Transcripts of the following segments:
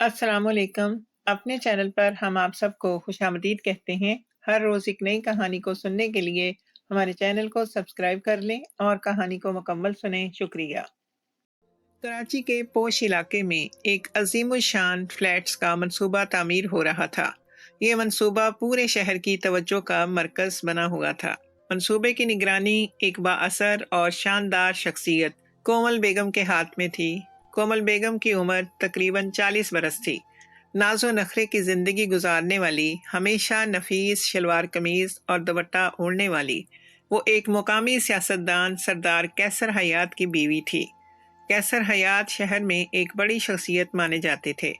السلام علیکم۔ اپنے چینل پر ہم آپ سب کو خوش آمدید کہتے ہیں۔ ہر روز ایک نئی کہانی کو سننے کے لیے ہمارے چینل کو سبسکرائب کر لیں اور کہانی کو مکمل سنیں۔ شکریہ۔ کراچی کے پوش علاقے میں ایک عظیم الشان فلیٹس کا منصوبہ تعمیر ہو رہا تھا۔ یہ منصوبہ پورے شہر کی توجہ کا مرکز بنا ہوا تھا۔ منصوبے کی نگرانی ایک بااثر اور شاندار شخصیت کومل بیگم کے ہاتھ میں تھی۔ کومل بیگم کی عمر تقریباً 40 برس تھی۔ ناز و نخرے کی زندگی گزارنے والی، ہمیشہ نفیس شلوار قمیض اور دوپٹہ اوڑھنے والی، وہ ایک مقامی سیاستدان سردار کیسر حیات کی بیوی تھی۔ کیسر حیات شہر میں ایک بڑی شخصیت مانے جاتے تھے۔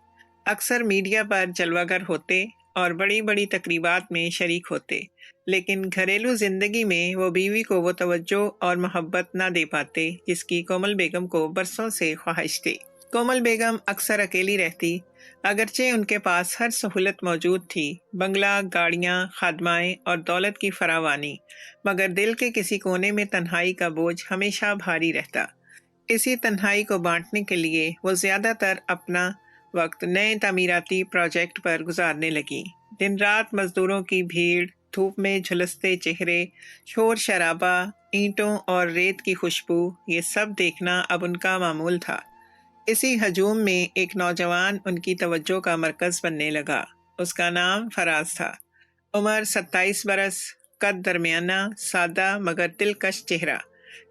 اکثر میڈیا پر جلوہ گر ہوتے اور بڑی بڑی تقریبات میں شریک ہوتے، لیکن گھریلو زندگی میں وہ بیوی کو وہ توجہ اور محبت نہ دے پاتے جس کی کومل بیگم کو برسوں سے خواہش تھی۔ کومل بیگم اکثر اکیلی رہتی، اگرچہ ان کے پاس ہر سہولت موجود تھی، بنگلہ، گاڑیاں، خادمائیں اور دولت کی فراوانی، مگر دل کے کسی کونے میں تنہائی کا بوجھ ہمیشہ بھاری رہتا۔ اسی تنہائی کو بانٹنے کے لیے وہ زیادہ تر اپنا وقت نئے تعمیراتی پروجیکٹ پر گزارنے لگی۔ دن رات مزدوروں کی بھیڑ، دھوپ میں جھلستے چہرے، شور شرابہ، اینٹوں اور ریت کی خوشبو، یہ سب دیکھنا اب ان کا معمول تھا۔ اسی ہجوم میں ایک نوجوان ان کی توجہ کا مرکز بننے لگا۔ اس کا نام فراز تھا۔ عمر 27 برس، قد درمیانہ، سادہ مگر دلکش چہرہ،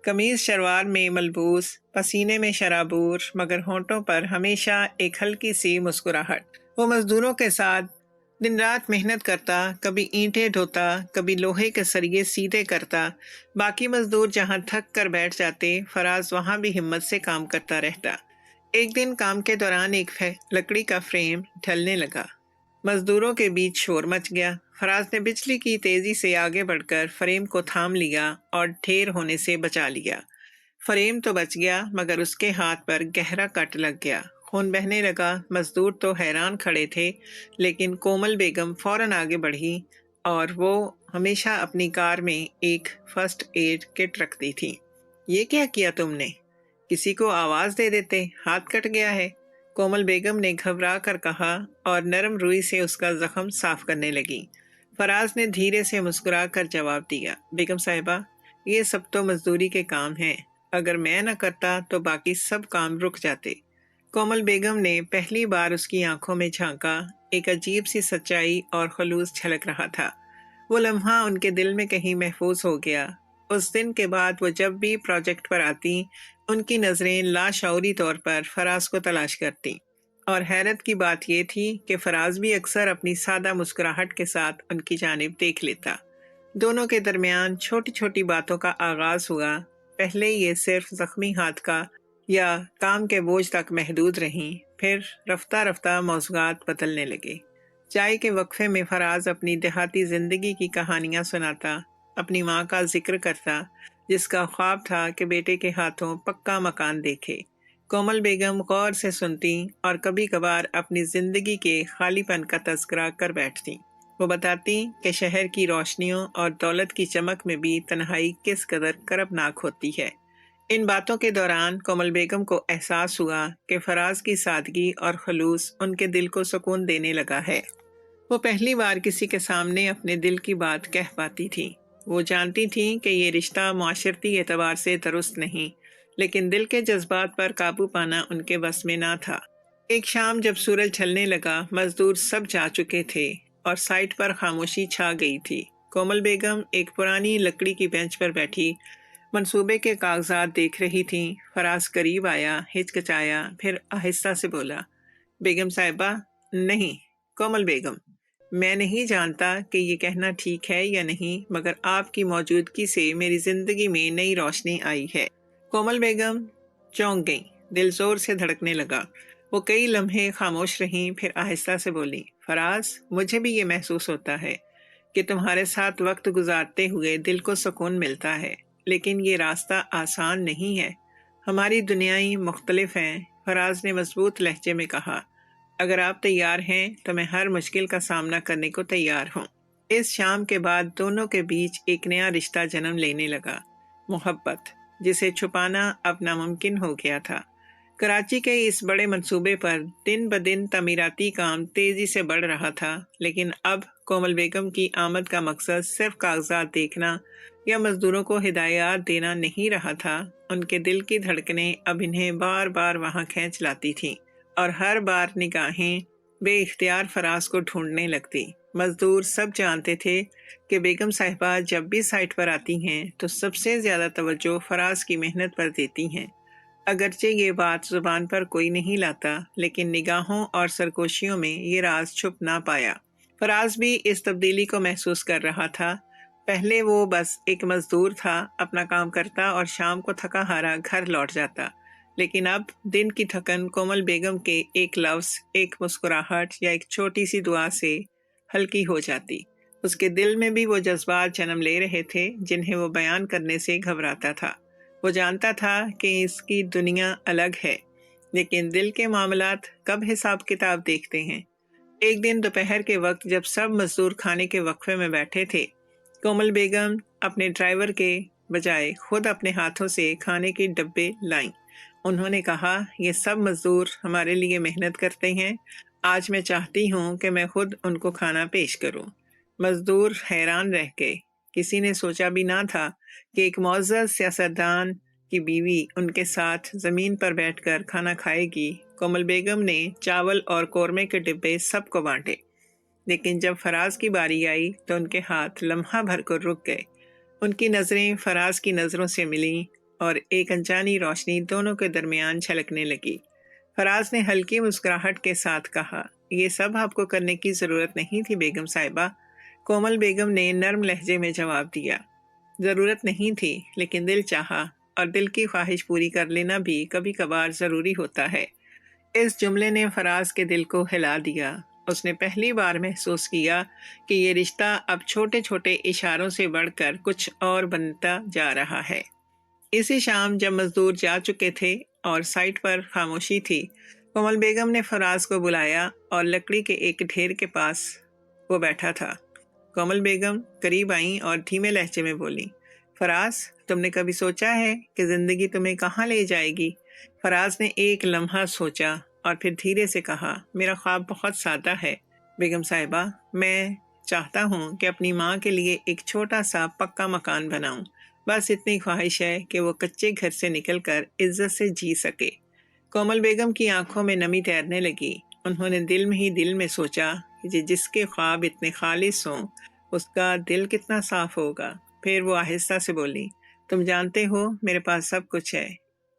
قمیض شلوار میں ملبوس، پسینے میں شرابور مگر ہونٹوں پر ہمیشہ ایک ہلکی سی مسکراہٹ۔ وہ مزدوروں کے ساتھ دن رات محنت کرتا، کبھی اینٹیں ڈھوتا، کبھی لوہے کے سریے سیدھے کرتا۔ باقی مزدور جہاں تھک کر بیٹھ جاتے، فراز وہاں بھی ہمت سے کام کرتا رہتا۔ ایک دن کام کے دوران ایک لکڑی کا فریم ڈھلنے لگا۔ مزدوروں کے بیچ شور مچ گیا۔ فراز نے بجلی کی تیزی سے آگے بڑھ کر فریم کو تھام لیا اور ڈھیر ہونے سے بچا لیا۔ فریم تو بچ گیا مگر اس کے ہاتھ پر گہرا کٹ لگ گیا، خون بہنے لگا۔ مزدور تو حیران کھڑے تھے، لیکن کومل بیگم فوراً آگے بڑھی اور وہ ہمیشہ اپنی کار میں ایک فرسٹ ایڈ کٹ رکھتی تھی۔ یہ کیا کیا تم نے؟ کسی کو آواز دے دیتے، ہاتھ کٹ گیا ہے، کومل بیگم نے گھبرا کر کہا اور نرم روئی سے اس کا زخم صاف کرنے لگی۔ فراز نے دھیرے سے مسکرا کر جواب دیا، بیگم صاحبہ، یہ سب تو مزدوری کے کام ہیں، اگر میں نہ کرتا تو باقی سب کام رک جاتے۔ کومل بیگم نے پہلی بار اس کی آنکھوں میں جھانکا، ایک عجیب سی سچائی اور خلوص جھلک رہا تھا۔ وہ لمحہ ان کے دل میں کہیں محفوظ ہو گیا۔ اس دن کے بعد وہ جب بھی پروجیکٹ پر آتی، ان کی نظریں لاشعوری طور پر فراز کو تلاش کرتی، اور حیرت کی بات یہ تھی کہ فراز بھی اکثر اپنی سادہ مسکراہٹ کے ساتھ ان کی جانب دیکھ لیتا۔ دونوں کے درمیان چھوٹی چھوٹی باتوں کا آغاز ہوا۔ پہلے یہ صرف زخمی ہاتھ کا یا کام کے بوجھ تک محدود رہیں، پھر رفتہ رفتہ موضوعات بدلنے لگے۔ چائے کے وقفے میں فراز اپنی دیہاتی زندگی کی کہانیاں سناتا، اپنی ماں کا ذکر کرتا جس کا خواب تھا کہ بیٹے کے ہاتھوں پکا مکان دیکھے۔ کومل بیگم غور سے سنتی اور کبھی کبھار اپنی زندگی کے خالی پن کا تذکرہ کر بیٹھتی۔ وہ بتاتی کہ شہر کی روشنیوں اور دولت کی چمک میں بھی تنہائی کس قدر کربناک ہوتی ہے۔ ان باتوں کے دوران کومل بیگم کو احساس ہوا کہ فراز کی سادگی اور خلوص ان کے دل کو سکون دینے لگا ہے۔ وہ پہلی بار کسی کے سامنے اپنے دل کی بات کہہ پاتی تھی۔ وہ جانتی تھیں کہ یہ رشتہ معاشرتی اعتبار سے درست نہیں، لیکن دل کے جذبات پر قابو پانا ان کے بس میں نہ تھا۔ ایک شام جب سورج ڈھلنے لگا، مزدور سب جا چکے تھے اور سائٹ پر خاموشی چھا گئی تھی۔ کومل بیگم ایک پرانی لکڑی کی بینچ پر بیٹھی منصوبے کے کاغذات دیکھ رہی تھیں۔ فراز قریب آیا، ہچکچایا، پھر آہستہ سے بولا، بیگم صاحبہ، نہیں۔ کومل بیگم، میں نہیں جانتا کہ یہ کہنا ٹھیک ہے یا نہیں، مگر آپ کی موجودگی سے میری زندگی میں نئی روشنی آئی ہے۔ کومل بیگم چونک گئیں، دل زور سے دھڑکنے لگا۔ وہ کئی لمحے خاموش رہیں، پھر آہستہ سے بولی، فراز، مجھے بھی یہ محسوس ہوتا ہے کہ تمہارے ساتھ وقت گزارتے ہوئے دل کو سکون ملتا ہے، لیکن یہ راستہ آسان نہیں ہے۔ ہماری دنیائیں مختلف ہیں۔ فراز نے مضبوط لہجے میں کہا، اگر آپ تیار ہیں تو میں ہر مشکل کا سامنا کرنے کو تیار ہوں۔ اس شام کے بعد دونوں کے بیچ ایک نیا رشتہ جنم لینے لگا، محبت، جسے چھپانا اب ناممکن ہو گیا تھا۔ کراچی کے اس بڑے منصوبے پر دن بدن تعمیراتی کام تیزی سے بڑھ رہا تھا، لیکن اب کومل بیگم کی آمد کا مقصد صرف کاغذات دیکھنا یا مزدوروں کو ہدایات دینا نہیں رہا تھا۔ ان کے دل کی دھڑکنیں اب انہیں بار بار وہاں کھینچ لاتی تھیں اور ہر بار نگاہیں بے اختیار فراز کو ڈھونڈنے لگتی۔ مزدور سب جانتے تھے کہ بیگم صاحبہ جب بھی سائٹ پر آتی ہیں تو سب سے زیادہ توجہ فراز کی محنت پر دیتی ہیں۔ اگرچہ یہ بات زبان پر کوئی نہیں لاتا، لیکن نگاہوں اور سرگوشیوں میں یہ راز چھپ نہ پایا۔ فراز بھی اس تبدیلی کو محسوس کر رہا تھا۔ پہلے وہ بس ایک مزدور تھا، اپنا کام کرتا اور شام کو تھکا ہارا گھر لوٹ جاتا، لیکن اب دن کی تھکن کومل بیگم کے ایک لفظ، ایک مسکراہٹ یا ایک چھوٹی سی دعا سے ہلکی ہو جاتی۔ اس کے دل میں بھی وہ جذبات جنم لے رہے تھے جنہیں وہ بیان کرنے سے گھبراتا تھا۔ وہ جانتا تھا کہ اس کی دنیا الگ ہے، لیکن دل کے معاملات کب حساب کتاب دیکھتے ہیں۔ ایک دن دوپہر کے وقت جب سب مزدور کھانے کے وقفے میں بیٹھے تھے، کومل بیگم اپنے ڈرائیور کے بجائے خود اپنے ہاتھوں سے کھانے کے ڈبے لائیں۔ انہوں نے کہا، یہ سب مزدور ہمارے لیے محنت کرتے ہیں، آج میں چاہتی ہوں کہ میں خود ان کو کھانا پیش کروں۔ مزدور حیران رہ گئے۔ کسی نے سوچا بھی نہ تھا کہ ایک معزز سیاستدان کی بیوی ان کے ساتھ زمین پر بیٹھ کر کھانا کھائے گی۔ کومل بیگم نے چاول اور قورمے کے ڈبے سب کو بانٹے، لیکن جب فراز کی باری آئی تو ان کے ہاتھ لمحہ بھر کر رک گئے۔ ان کی نظریں فراز کی نظروں سے ملیں اور ایک انجانی روشنی دونوں کے درمیان چھلکنے لگی۔ فراز نے ہلکی مسکراہٹ کے ساتھ کہا، یہ سب آپ کو کرنے کی ضرورت نہیں تھی بیگم صاحبہ۔ کومل بیگم نے نرم لہجے میں جواب دیا، ضرورت نہیں تھی، لیکن دل چاہا، اور دل کی خواہش پوری کر لینا بھی کبھی کبھار ضروری ہوتا ہے۔ اس جملے نے فراز کے دل کو ہلا دیا۔ اس نے پہلی بار محسوس کیا کہ یہ رشتہ اب چھوٹے چھوٹے اشاروں سے بڑھ کر کچھ اور بنتا جا رہا ہے۔ اسی شام جب مزدور جا چکے تھے اور سائٹ پر خاموشی تھی، کومل بیگم نے فراز کو بلایا اور لکڑی کے ایک ڈھیر کے پاس وہ بیٹھا تھا۔ کومل بیگم قریب آئیں اور دھیمے لہجے میں بولی، فراز، تم نے کبھی سوچا ہے کہ زندگی تمہیں کہاں لے جائے گی؟ فراز نے ایک لمحہ سوچا اور پھر دھیرے سے کہا، میرا خواب بہت سادہ ہے بیگم صاحبہ، میں چاہتا ہوں کہ اپنی ماں کے لیے ایک چھوٹا سا پکا مکان بناؤں، بس اتنی خواہش ہے کہ وہ کچے گھر سے نکل کر عزت سے جی سکے۔ کومل بیگم کی آنکھوں میں نمی تیرنے لگی۔ انہوں نے دل میں ہی دل میں سوچا کہ جس کے خواب اتنے خالص ہوں اس کا دل کتنا صاف ہوگا۔ پھر وہ آہستہ سے بولی، تم جانتے ہو میرے پاس سب کچھ ہے،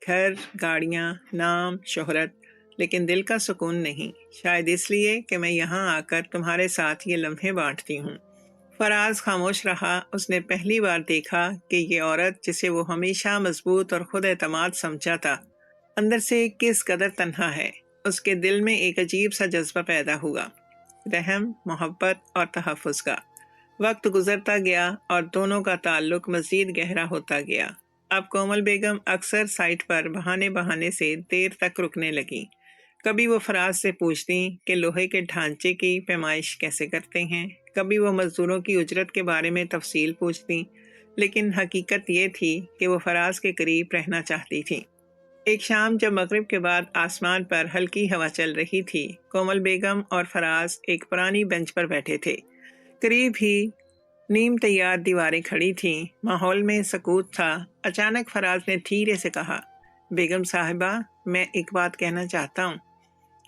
گھر، گاڑیاں، نام، شہرت، لیکن دل کا سکون نہیں، شاید اس لیے کہ میں یہاں آ کر تمہارے ساتھ یہ لمحے بانٹتی ہوں۔ فراز خاموش رہا۔ اس نے پہلی بار دیکھا کہ یہ عورت جسے وہ ہمیشہ مضبوط اور خود اعتماد سمجھا تھا، اندر سے کس قدر تنہا ہے۔ اس کے دل میں ایک عجیب سا جذبہ پیدا ہوا، رحم، محبت اور تحفظ کا۔ وقت گزرتا گیا اور دونوں کا تعلق مزید گہرا ہوتا گیا۔ اب کومل بیگم اکثر سائٹ پر بہانے سے دیر تک رکنے لگیں۔ کبھی وہ فراز سے پوچھتیں کہ لوہے کے ڈھانچے کی پیمائش کیسے کرتے ہیں، کبھی وہ مزدوروں کی اجرت کے بارے میں تفصیل پوچھتیں، لیکن حقیقت یہ تھی کہ وہ فراز کے قریب رہنا چاہتی تھیں۔ ایک شام جب مغرب کے بعد آسمان پر ہلکی ہوا چل رہی تھی، کومل بیگم اور فراز ایک پرانی بینچ پر بیٹھے تھے۔ قریب ہی نیم تیار دیواریں کھڑی تھیں، ماحول میں سکوت تھا۔ اچانک فراز نے دھیرے سے کہا، بیگم صاحبہ، میں ایک بات کہنا چاہتا ہوں۔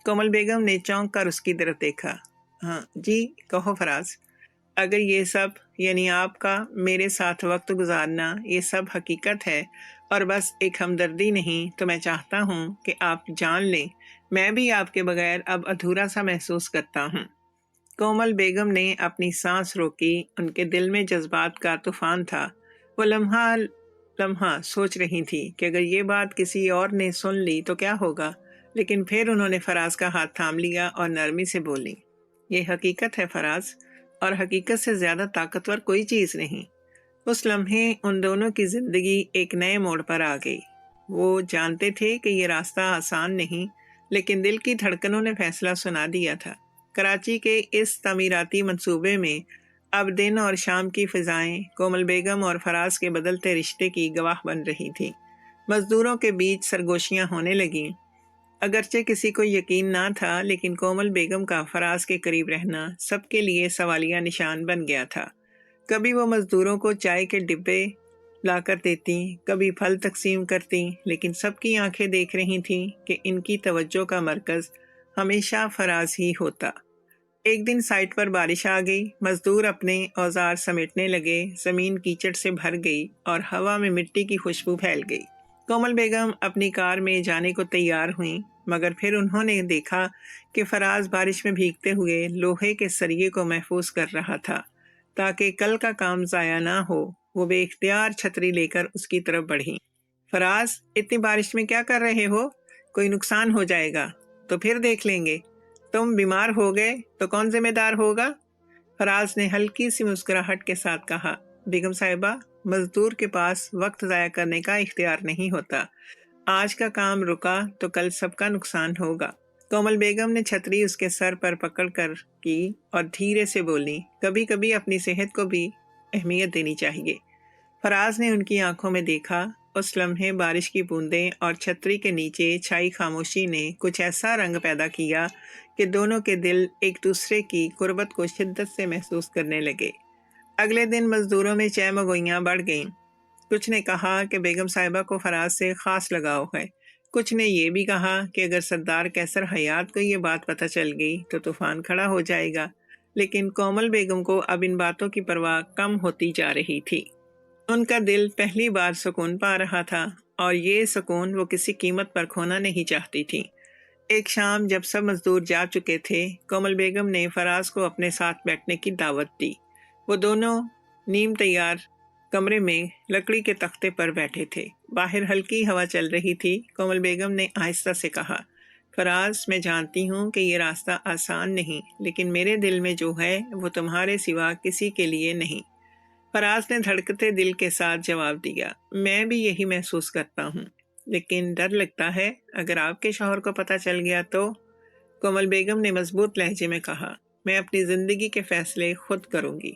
کومل بیگم نے چونک کر اس کی طرف دیکھا۔ ہاں جی، کہو فراز۔ اگر یہ سب یعنی آپ کا میرے ساتھ وقت گزارنا یہ سب حقیقت ہے اور بس ایک ہمدردی نہیں، تو میں چاہتا ہوں کہ آپ جان لیں میں بھی آپ کے بغیر اب ادھورا سا محسوس کرتا ہوں۔ کومل بیگم نے اپنی سانس روکی۔ ان کے دل میں جذبات کا طوفان تھا۔ وہ لمحہ سوچ رہی تھی کہ اگر یہ بات کسی اور نے سن لی تو کیا ہوگا، لیکن پھر انہوں نے فراز کا ہاتھ تھام لیا اور نرمی سے بولی، یہ حقیقت ہے فراز، اور حقیقت سے زیادہ طاقتور کوئی چیز نہیں۔ اس لمحے ان دونوں کی زندگی ایک نئے موڑ پر آ گئی۔ وہ جانتے تھے کہ یہ راستہ آسان نہیں، لیکن دل کی دھڑکنوں نے فیصلہ سنا دیا تھا۔ کراچی کے اس تعمیراتی منصوبے میں اب دن اور شام کی فضائیں کومل بیگم اور فراز کے بدلتے رشتے کی گواہ بن رہی تھیں۔ مزدوروں کے بیچ سرگوشیاں ہونے لگیں، اگرچہ کسی کو یقین نہ تھا، لیکن کومل بیگم کا فراز کے قریب رہنا سب کے لیے سوالیہ نشان بن گیا تھا۔ کبھی وہ مزدوروں کو چائے کے ڈبے لا کر دیتی، کبھی پھل تقسیم کرتی، لیکن سب کی آنکھیں دیکھ رہی تھیں کہ ان کی توجہ کا مرکز ہمیشہ فراز ہی ہوتا۔ ایک دن سائٹ پر بارش آ گئی، مزدور اپنے اوزار سمیٹنے لگے، زمین کیچڑ سے بھر گئی اور ہوا میں مٹی کی خوشبو پھیل گئی۔ کومل بیگم اپنی کار میں جانے کو تیار ہوئیں، مگر پھر انہوں نے دیکھا کہ فراز بارش میں بھیگتے ہوئے لوہے کے سریے کو محفوظ کر رہا تھا تاکہ کل کا کام ضائع نہ ہو۔ وہ بے اختیار چھتری لے کر اس کی طرف بڑھی۔ فراز، اتنی بارش میں کیا کر رہے ہو؟ کوئی نقصان ہو جائے گا تو پھر دیکھ لیں گے۔ تم بیمار ہو گئے تو کون ذمہ دار ہوگا؟ فراز نے ہلکی سی مسکراہٹ کے ساتھ کہا، بیگم صاحبہ، مزدور کے پاس وقت ضائع کرنے کا اختیار نہیں ہوتا۔ آج کا کام رکا تو کل سب کا نقصان ہوگا۔ کومل بیگم نے چھتری اس کے سر پر پکڑ کر کی اور دھیرے سے بولی، کبھی کبھی اپنی صحت کو بھی اہمیت دینی چاہیے۔ فراز نے ان کی آنکھوں میں دیکھا۔ اس لمحے بارش کی بوندیں اور چھتری کے نیچے چھائی خاموشی نے کچھ ایسا رنگ پیدا کیا کہ دونوں کے دل ایک دوسرے کی قربت کو شدت سے محسوس کرنے لگے۔ اگلے دن مزدوروں میں چہمگوئیاں بڑھ گئیں۔ کچھ نے کہا کہ بیگم صاحبہ کو فراز سے خاص لگاؤ ہے، کچھ نے یہ بھی کہا کہ اگر سردار کیسر حیات کو یہ بات پتہ چل گئی تو طوفان کھڑا ہو جائے گا، لیکن کومل بیگم کو اب ان باتوں کی پرواہ کم ہوتی جا رہی تھی۔ ان کا دل پہلی بار سکون پا رہا تھا، اور یہ سکون وہ کسی قیمت پر کھونا نہیں چاہتی تھی۔ ایک شام جب سب مزدور جا چکے تھے، کومل بیگم نے فراز کو اپنے ساتھ بیٹھنے کی دعوت دی۔ وہ دونوں نیم تیار کمرے میں لکڑی کے تختے پر بیٹھے تھے۔ باہر ہلکی ہوا چل رہی تھی۔ کومل بیگم نے آہستہ سے کہا، فراز، میں جانتی ہوں کہ یہ راستہ آسان نہیں، لیکن میرے دل میں جو ہے وہ تمہارے سوا کسی کے لیے نہیں۔ فراز نے دھڑکتے دل کے ساتھ جواب دیا، میں بھی یہی محسوس کرتا ہوں، لیکن ڈر لگتا ہے اگر آپ کے شوہر کو پتہ چل گیا تو۔ کومل بیگم نے مضبوط لہجے میں کہا، میں اپنی زندگی کے فیصلے خود کروں گی۔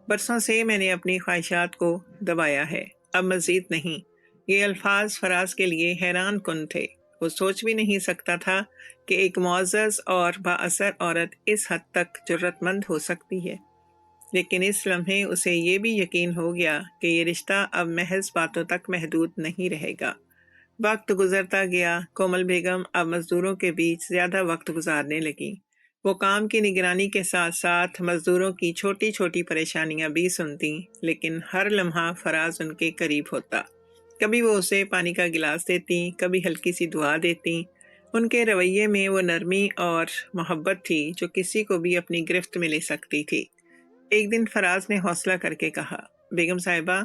برسوں سے میں نے اپنی خواہشات کو دبایا ہے، اب مزید نہیں۔ یہ الفاظ فراز کے لیے حیران کن تھے۔ وہ سوچ بھی نہیں سکتا تھا کہ ایک معزز اور بااثر عورت اس حد تک جرأت مند ہو سکتی ہے، لیکن اس لمحے اسے یہ بھی یقین ہو گیا کہ یہ رشتہ اب محض باتوں تک محدود نہیں رہے گا۔ وقت گزرتا گیا۔ کومل بیگم اب مزدوروں کے بیچ زیادہ وقت گزارنے لگی۔ وہ کام کی نگرانی کے ساتھ ساتھ مزدوروں کی چھوٹی چھوٹی پریشانیاں بھی سنتی، لیکن ہر لمحہ فراز ان کے قریب ہوتا۔ کبھی وہ اسے پانی کا گلاس دیتی، کبھی ہلکی سی دعا دیتی۔ ان کے رویے میں وہ نرمی اور محبت تھی جو کسی کو بھی اپنی گرفت میں لے سکتی تھی۔ ایک دن فراز نے حوصلہ کر کے کہا، بیگم صاحبہ،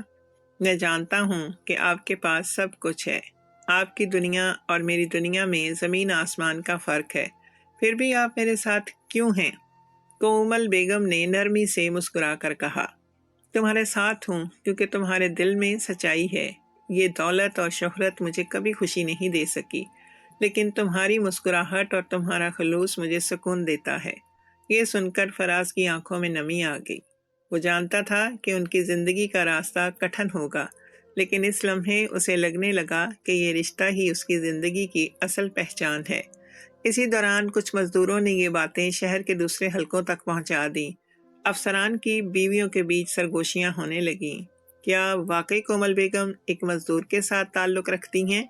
میں جانتا ہوں کہ آپ کے پاس سب کچھ ہے، آپ کی دنیا اور میری دنیا میں زمین آسمان کا فرق ہے، پھر بھی آپ میرے ساتھ کیوں ہیں؟ کومل بیگم نے نرمی سے مسکرا کر کہا، تمہارے ساتھ ہوں کیونکہ تمہارے دل میں سچائی ہے۔ یہ دولت اور شہرت مجھے کبھی خوشی نہیں دے سکی، لیکن تمہاری مسکراہٹ اور تمہارا خلوص مجھے سکون دیتا ہے۔ یہ سن کر فراز کی آنکھوں میں نمی آ گئی۔ وہ جانتا تھا کہ ان کی زندگی کا راستہ کٹھن ہوگا، لیکن اس لمحے اسے لگنے لگا کہ یہ رشتہ ہی اس کی زندگی کی اصل پہچان ہے۔ اسی دوران کچھ مزدوروں نے یہ باتیں شہر کے دوسرے حلقوں تک پہنچا دیں۔ افسران کی بیویوں کے بیچ سرگوشیاں ہونے لگیں، کیا واقعی کومل بیگم ایک مزدور کے ساتھ تعلق رکھتی ہیں؟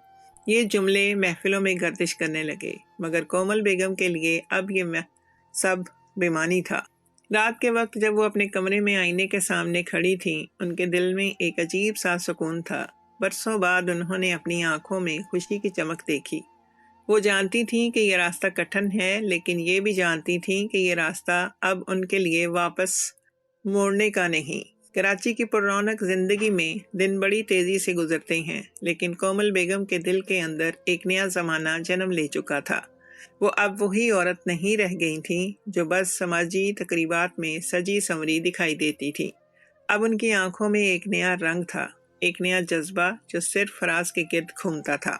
یہ جملے محفلوں میں گردش کرنے لگے، مگر کومل بیگم کے لیے اب یہ سب بے معنی تھا۔ رات کے وقت جب وہ اپنے کمرے میں آئینے کے سامنے کھڑی تھیں، ان کے دل میں ایک عجیب سا سکون تھا۔ برسوں بعد انہوں نے اپنی آنکھوں میں خوشی کی چمک دیکھی۔ وہ جانتی تھیں کہ یہ راستہ کٹھن ہے، لیکن یہ بھی جانتی تھیں کہ یہ راستہ اب ان کے لیے واپس موڑنے کا نہیں۔ کراچی کی پر رونق زندگی میں دن بڑی تیزی سے گزرتے ہیں، لیکن کومل بیگم کے دل کے اندر ایک نیا زمانہ جنم لے چکا تھا۔ وہ اب وہی عورت نہیں رہ گئی تھیں جو بس سماجی تقریبات میں سجی سنوری دکھائی دیتی تھی۔ اب ان کی آنکھوں میں ایک نیا رنگ تھا، ایک نیا جذبہ جو صرف فراز کے گرد گھومتا تھا۔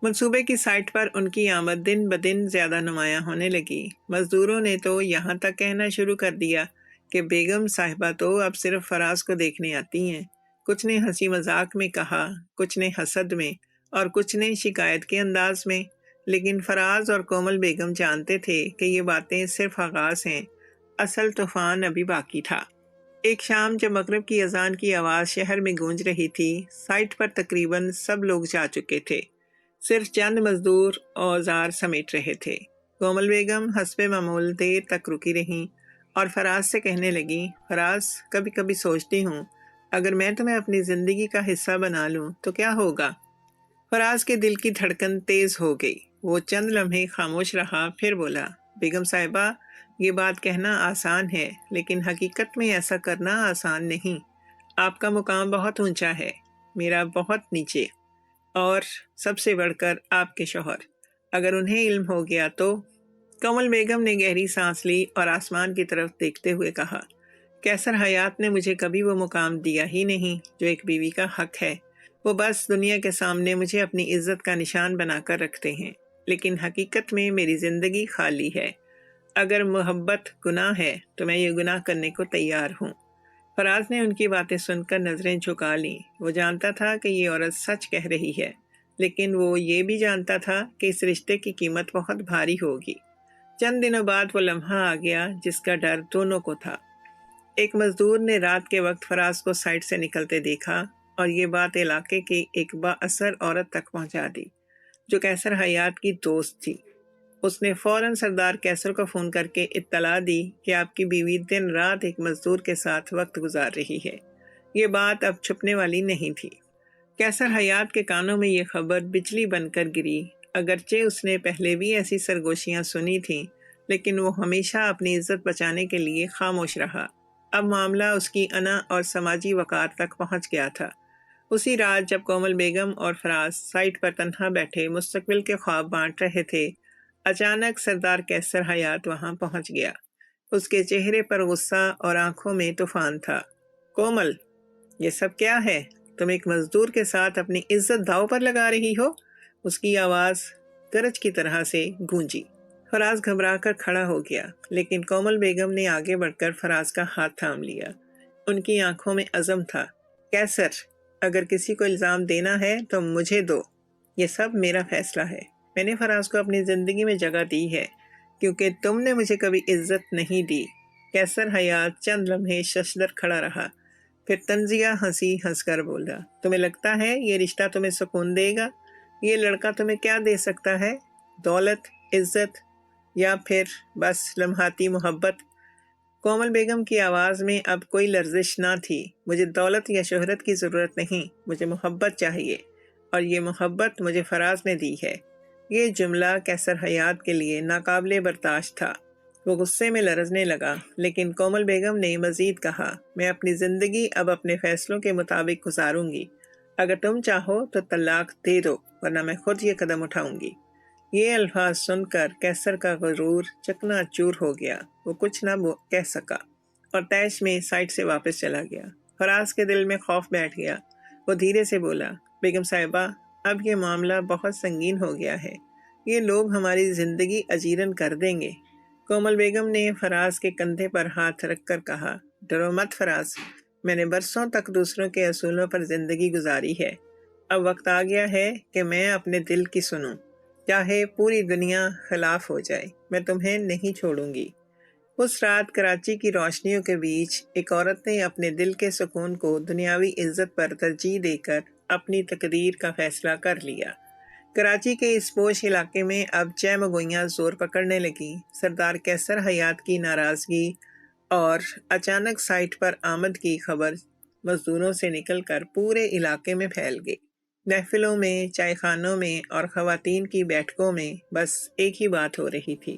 منصوبے کی سائٹ پر ان کی آمد دن بدن زیادہ نمایاں ہونے لگی۔ مزدوروں نے تو یہاں تک کہنا شروع کر دیا کہ بیگم صاحبہ تو اب صرف فراز کو دیکھنے آتی ہیں۔ کچھ نے ہنسی مذاق میں کہا، کچھ نے حسد میں، اور کچھ نے شکایت کے انداز میں، لیکن فراز اور کومل بیگم جانتے تھے کہ یہ باتیں صرف آغاز ہیں، اصل طوفان ابھی باقی تھا۔ ایک شام جب مغرب کی اذان کی آواز شہر میں گونج رہی تھی، سائٹ پر تقریباً سب لوگ جا چکے تھے، صرف چند مزدور اوزار سمیٹ رہے تھے۔ کومل بیگم حسب معمول دیر تک رکی رہیں اور فراز سے کہنے لگی، فراز، کبھی کبھی سوچتی ہوں اگر میں تمہیں اپنی زندگی کا حصہ بنا لوں تو کیا ہوگا؟ فراز کے دل کی دھڑکن تیز ہو گئی۔ وہ چند لمحے خاموش رہا، پھر بولا، بیگم صاحبہ، یہ بات کہنا آسان ہے لیکن حقیقت میں ایسا کرنا آسان نہیں۔ آپ کا مقام بہت اونچا ہے، میرا بہت نیچے، اور سب سے بڑھ کر آپ کے شوہر، اگر انہیں علم ہو گیا تو۔ کومل بیگم نے گہری سانس لی اور آسمان کی طرف دیکھتے ہوئے کہا، قیصر حیات نے مجھے کبھی وہ مقام دیا ہی نہیں جو ایک بیوی کا حق ہے۔ وہ بس دنیا کے سامنے مجھے اپنی عزت کا نشان بنا کر رکھتے ہیں، لیکن حقیقت میں میری زندگی خالی ہے۔ اگر محبت گناہ ہے تو میں یہ گناہ کرنے کو تیار ہوں۔ فراز نے ان کی باتیں سن کر نظریں جھکا لیں۔ وہ جانتا تھا کہ یہ عورت سچ کہہ رہی ہے، لیکن وہ یہ بھی جانتا تھا کہ اس رشتے کی قیمت بہت بھاری ہوگی۔ چند دنوں بعد وہ لمحہ آ گیا جس کا ڈر دونوں کو تھا۔ ایک مزدور نے رات کے وقت فراز کو سائٹ سے نکلتے دیکھا اور یہ بات علاقے کی ایک با اثر عورت تک پہنچا دی جو قیصر حیات کی دوست تھی۔ اس نے فوراً سردار قیصر کو فون کر کے اطلاع دی کہ آپ کی بیوی دن رات ایک مزدور کے ساتھ وقت گزار رہی ہے۔ یہ بات اب چھپنے والی نہیں تھی۔ قیصر حیات کے کانوں میں یہ خبر بجلی بن کر گری۔ اگرچہ اس نے پہلے بھی ایسی سرگوشیاں سنی تھیں، لیکن وہ ہمیشہ اپنی عزت بچانے کے لیے خاموش رہا۔ اب معاملہ اس کی انا اور سماجی وقار تک پہنچ گیا تھا۔ اسی رات جب کومل بیگم اور فراز سائٹ پر تنہا بیٹھے مستقبل کے خواب بانٹ رہے تھے، اچانک سردار قیصر حیات وہاں پہنچ گیا۔ اس کے چہرے پر غصہ اور آنکھوں میں طوفان تھا۔ کومل، یہ سب کیا ہے؟ تم ایک مزدور کے ساتھ اپنی عزت داؤ پر لگا رہی ہو؟ اس کی آواز گرج کی طرح سے گونجی۔ فراز گھبرا کر کھڑا ہو گیا، لیکن کومل بیگم نے آگے بڑھ کر فراز کا ہاتھ تھام لیا۔ ان کی آنکھوں میں عزم تھا۔ قیصر، اگر کسی کو الزام دینا ہے تو مجھے دو، یہ سب میرا فیصلہ ہے۔ میں نے فراز کو اپنی زندگی میں جگہ دی ہے کیونکہ تم نے مجھے کبھی عزت نہیں دی۔ قیصر حیات چند لمحے ششدر کھڑا رہا، پھر تنزیہ ہنس کر بولا، تمہیں لگتا ہے یہ رشتہ تمہیں سکون دے گا؟ یہ لڑکا تمہیں کیا دے سکتا ہے؟ دولت، عزت، یا پھر بس لمحاتی محبت؟ کومل بیگم کی آواز میں اب کوئی لرزش نہ تھی۔ مجھے دولت یا شہرت کی ضرورت نہیں، مجھے محبت چاہیے، اور یہ محبت مجھے فراز نے دی ہے۔ یہ جملہ قیصر حیات کے لیے ناقابل برداشت تھا۔ وہ غصے میں لرزنے لگا، لیکن کومل بیگم نے مزید کہا، میں اپنی زندگی اب اپنے فیصلوں کے مطابق گزاروں گی۔ اگر تم چاہو تو طلاق دے دو، ورنہ میں خود یہ قدم اٹھاؤں گی۔ یہ الفاظ سن کر قیصر کا غرور چکنا چور ہو گیا۔ وہ کچھ نہ کہہ سکا اور طیش میں سائٹ سے واپس چلا گیا۔ فراز کے دل میں خوف بیٹھ گیا۔ وہ دھیرے سے بولا، بیگم صاحبہ، اب یہ معاملہ بہت سنگین ہو گیا ہے۔ یہ لوگ ہماری زندگی اجیرن کر دیں گے۔ کومل بیگم نے فراز کے کندھے پر ہاتھ رکھ کر کہا، ڈرو مت فراز، میں نے برسوں تک دوسروں کے اصولوں پر زندگی گزاری ہے۔ اب وقت آ گیا ہے کہ میں اپنے دل کی سنوں، چاہے پوری دنیا خلاف ہو جائے، میں تمہیں نہیں چھوڑوں گی۔ اس رات کراچی کی روشنیوں کے بیچ ایک عورت نے اپنے دل کے سکون کو دنیاوی عزت پر ترجیح دے کر اپنی تقدیر کا فیصلہ کر لیا۔ کراچی کے اس پوش علاقے میں اب چہمگوئیاں زور پکڑنے لگیں۔ سردار قیصر حیات کی ناراضگی اور اچانک سائٹ پر آمد کی خبر مزدوروں سے نکل کر پورے علاقے میں پھیل گئی۔ محفلوں میں، چائے خانوں میں اور خواتین کی بیٹھکوں میں بس ایک ہی بات ہو رہی تھی،